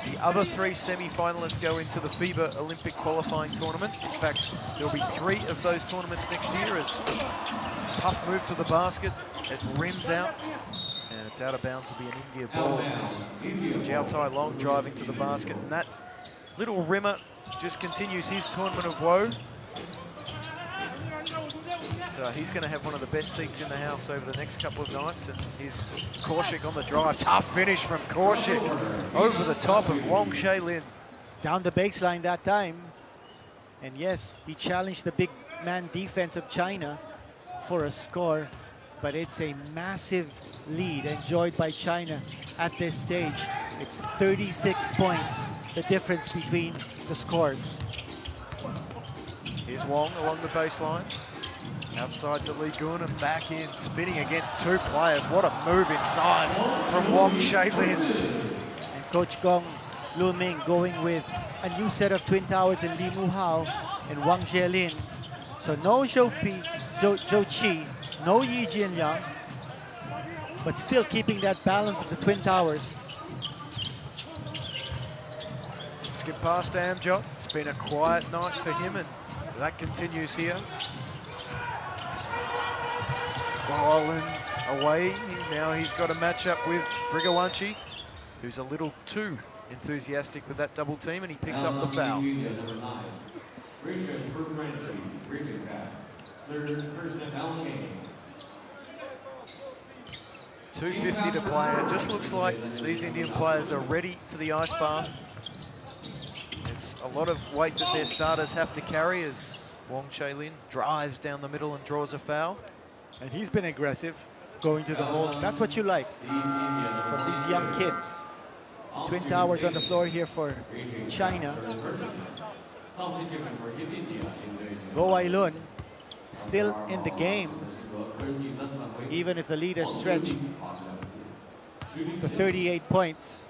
The other 3 semi-finalists go into the FIBA Olympic qualifying tournament. In fact, there'll be 3 of those tournaments next year as tough move to the basket. It rims out, and it's out of bounds. Will be an India ball. Jiao Tai Long driving to the basket, and that little rimmer just continues his tournament of woe. So he's going to have one of the best seats in the house over the next couple of nights. And here's Kaushik on the drive. Tough finish from Kaushik over the top of Wong Shailin. Down the baseline that time. And yes, he challenged the big man defense of China for a score. But it's a massive lead enjoyed by China at this stage. It's 36 points, the difference between the scores. Here's Wong along the baseline. Outside to Lee Gun and back in, spinning against 2 players. What a move inside from Wong Shailin. And Coach Gong Lu Ming going with a new set of twin towers in Lee Mu-hao and Wang Jielin. So no Zhou Qi, no Yi Jian Yang, but still keeping that balance of the twin towers. Skip past Amjot. It's been a quiet night for him, and that continues here. Island away. Now he's got a matchup with Brigawanchi, who's a little too enthusiastic with that double team, and he picks up the foul. 2:50 to play, and it just looks like these Indian players are ready for the ice bath. There's a lot of weight that their starters have to carry as Wong Shailin drives down the middle and draws a foul. And he's been aggressive, going to the hole. That's what you like from these young kids. Twin towers on the floor here for China. Go Ai Lun still in the game, even if the lead is stretched to 38 points.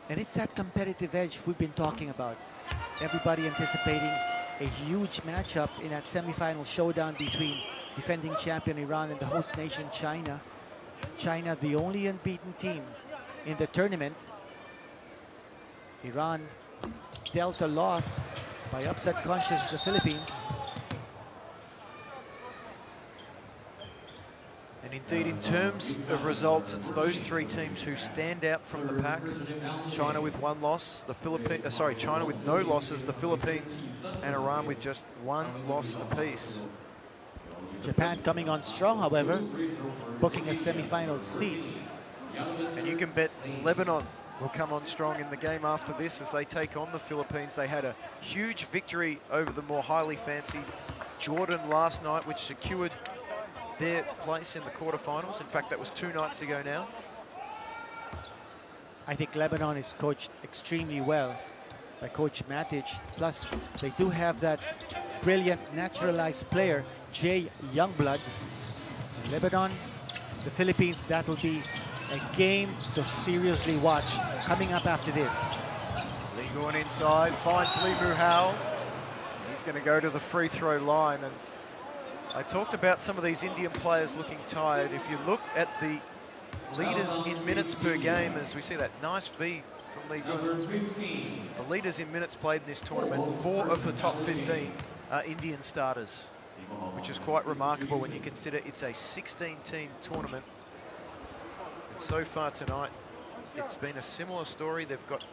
And it's that competitive edge we've been talking about. Everybody anticipating a huge matchup in that semifinal showdown between defending champion Iran and the host nation China. China, the only unbeaten team in the tournament. Iran dealt a loss by upset conscious the Philippines. And indeed, in terms of results, it's those 3 teams who stand out from the pack. China with 1 loss, China with no losses, the Philippines and Iran with just 1 loss apiece. Japan coming on strong, however, booking a semi-final seat. And you can bet Lebanon will come on strong in the game after this as they take on the Philippines. They had a huge victory over the more highly fancied Jordan last night, which secured their place in the quarterfinals. In fact, that was 2 nights ago now. I think Lebanon is coached extremely well by Coach Matic. Plus, they do have that brilliant naturalized player, Jay Youngblood. And Lebanon, the Philippines, that will be a game to seriously watch coming up after this. Lee going inside, finds Lee Mu-hao. He's going to go to the free throw line. And I talked about some of these Indian players looking tired. If you look at the leaders in minutes per game, as we see that nice feed from Lee Gun. The leaders in minutes played in this tournament, 4 of the top 15 are Indian starters, which is quite remarkable when you consider it's a 16-team tournament. And so far tonight, it's been a similar story. They've got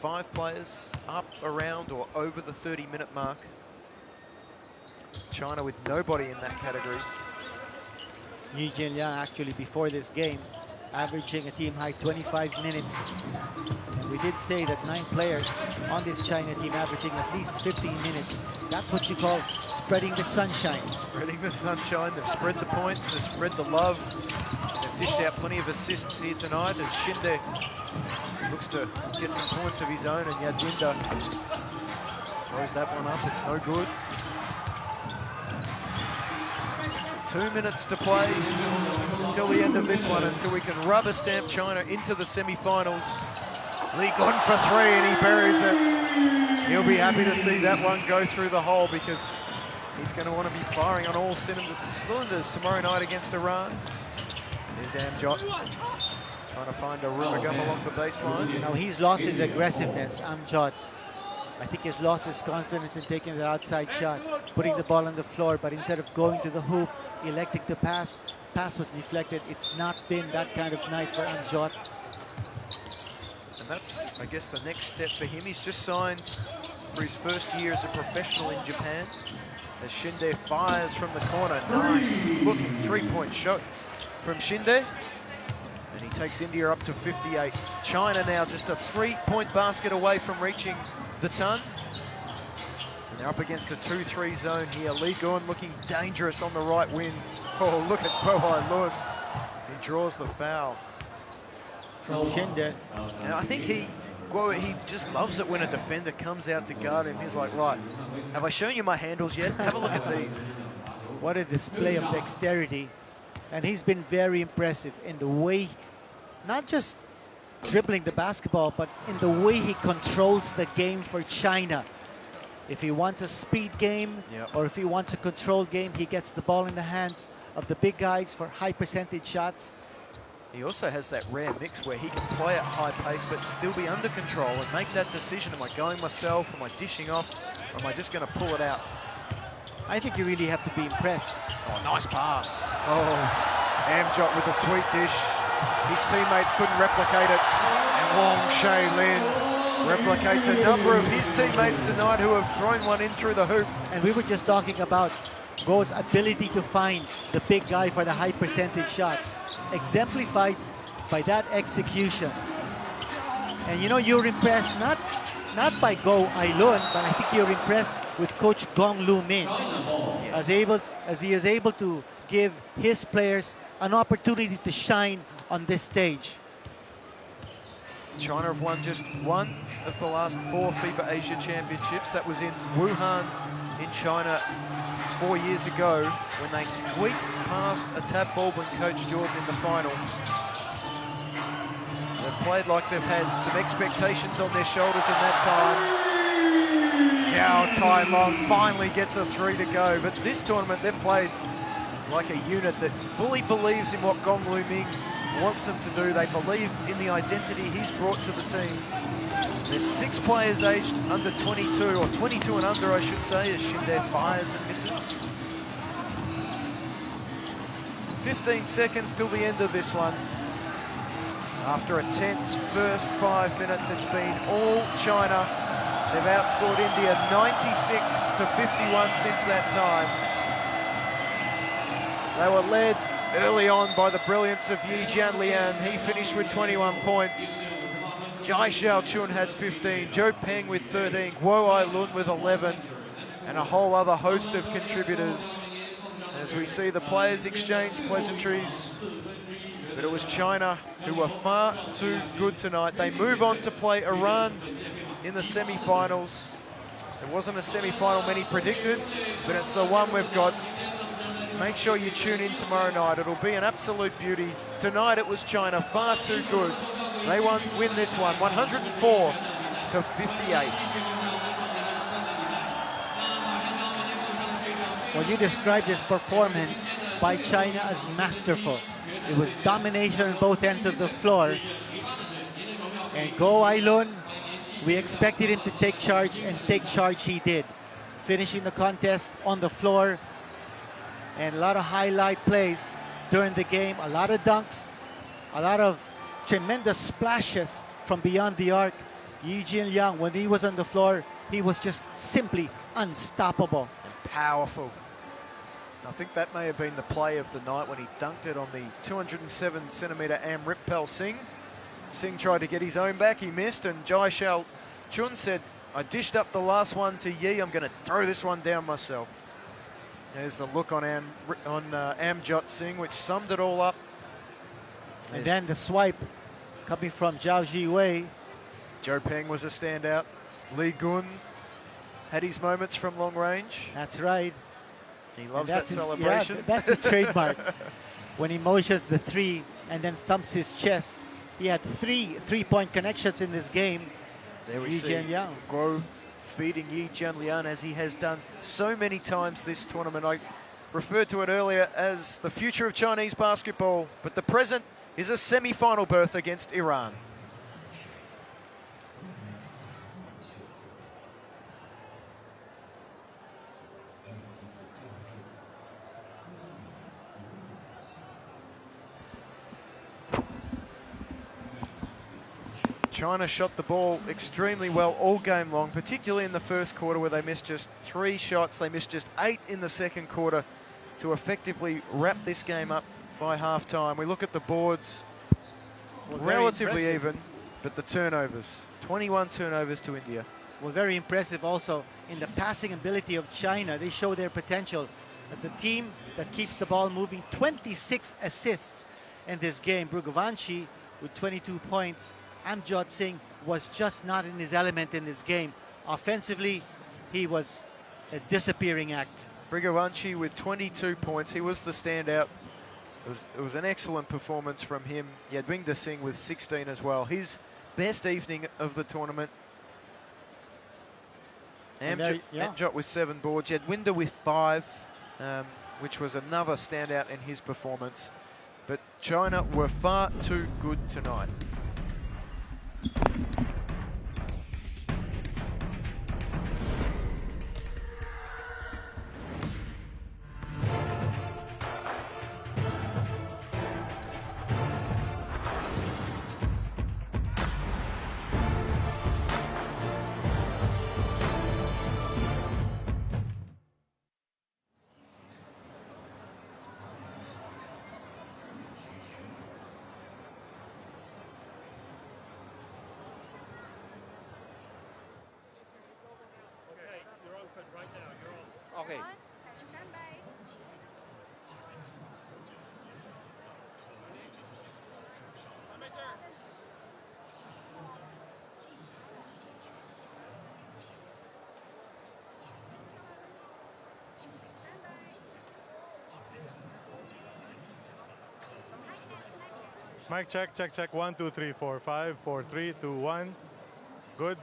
5 players up, around, or over the 30-minute mark. China with nobody in that category. Yi Jianliang actually before this game averaging a team high 25 minutes. And we did say that 9 players on this China team averaging at least 15 minutes. That's what you call spreading the sunshine. Spreading the sunshine. They've spread the points, they've spread the love. They've dished out plenty of assists here tonight as Shinde looks to get some points of his own, and Yadinda throws that one up. It's no good. 2 minutes to play until the end of this one, until we can rubber stamp China into the semi-finals. Lee gone for 3 and he buries it. He'll be happy to see that one go through the hole because he's going to want to be firing on all cylinders tomorrow night against Iran. There's Amjot trying to find a Rumagum along the baseline. Now he's lost his aggressiveness, Amjot. I think he's lost his confidence in taking the outside shot, putting the ball on the floor, but instead of going to the hoop, electing to pass. Pass was deflected. It's not been that kind of night for Amjot. And that's, I guess, the next step for him. He's just signed for his first year as a professional in Japan. As Shinde fires from the corner. Nice looking 3-point shot from Shinde. And he takes India up to 58. China now just a 3-point basket away from reaching the ton. And they're up against a 2-3 zone here. Lee Gun looking dangerous on the right wing. Oh, look at Bo Hai Lun. He draws the foul. From Shinde. And I think he just loves it when a defender comes out to guard him. He's like, right, have I shown you my handles yet? Have a look at these. What a display of dexterity. And he's been very impressive in the way, not just dribbling the basketball, but in the way he controls the game for China. If he wants a speed game, or if he wants a control game, he gets the ball in the hands of the big guys for high percentage shots. He also has that rare mix where he can play at high pace but still be under control and make that decision. Am I going myself? Am I dishing off? Or am I just going to pull it out? I think you really have to be impressed. Oh, nice pass. Oh, Amjot with a sweet dish. His teammates couldn't replicate it. And Wong Shei Lin replicates a number of his teammates tonight who have thrown one in through the hoop. And we were just talking about Go's ability to find the big guy for the high percentage shot, exemplified by that execution. And you know, you're impressed not by Go Ailun, but I think you're impressed with Coach Gong Lu Min, as he is able to give his players an opportunity to shine on this stage. China have won just one of the last 4 FIBA Asia Championships. That was in Wuhan in China 4 years ago when they squeaked past a Tab Baldwin Coach Jordan in the final. They've played like they've had some expectations on their shoulders in that time. Zhao Tai Long finally gets a 3 to go, but this tournament they've played like a unit that fully believes in what Gong Lu Min wants them to do. They believe in the identity he's brought to the team. There's 6 players aged under 22, or 22 and under, I should say, as Shinde fires and misses. 15 seconds till the end of this one. After a tense first 5 minutes, it's been all China. They've outscored India 96 to 51 since that time. They were led early on by the brilliance of Yi Jianliang. He finished with 21 points. Jai Xiaochun had 15, Zhou Peng with 13, Guo Ailun with 11, and a whole other host of contributors. As we see the players exchange pleasantries, but it was China who were far too good tonight. They move on to play Iran in the semi-finals. It wasn't a semi-final many predicted, but it's the one we've got. Make sure you tune in tomorrow night. It'll be an absolute beauty. Tonight it was China, far too good. They win this one, 104 to 58. Well, you described this performance by China as masterful. It was domination on both ends of the floor. And Go Ailun, we expected him to take charge, and take charge he did. Finishing the contest on the floor, and a lot of highlight plays during the game, a lot of dunks, a lot of tremendous splashes from beyond the arc. Yi Jianliang, when he was on the floor, he was just simply unstoppable. And powerful. I think that may have been the play of the night when he dunked it on the 207-centimetre Amritpal Singh. Singh tried to get his own back, he missed, and Jai Shao Chun said, I dished up the last one to Yi, I'm going to throw this one down myself. There's the look on Amjot Singh, which summed it all up. And then the swipe coming from Zhao Ziwei. Zhou Peng was a standout. Li Gun had his moments from long range. That's right. He loves that celebration. Yeah, that's a trademark. When he motions the three and then thumps his chest. He had three-point connections in this game. There we Yi see Jianliang. Guo feeding Yi Jianliang as he has done so many times this tournament. I referred to it earlier as the future of Chinese basketball, but the present is a semi-final berth against Iran. China shot the ball extremely well all game long, particularly in the first quarter where they missed just 3 shots. They missed just 8 in the second quarter to effectively wrap this game up by half-time. We look at the boards, Well, relatively even, but the turnovers, 21 turnovers to India. Well, very impressive also in the passing ability of China. They show their potential as a team that keeps the ball moving. 26 assists in this game. Brugovanchi with 22 points. Amjot Singh was just not in his element in this game. Offensively, he was a disappearing act. Brugovanchi with 22 points. He was the standout. It was an excellent performance from him. Yadwinder Singh with 16 as well. His best evening of the tournament. Amjot with 7 boards. Yadwinder with 5, which was another standout in his performance. But China were far too good tonight. Okay. Mic check, check, check. 1, 2, 3, 4, 5, 4, 3, 2, 1. Good.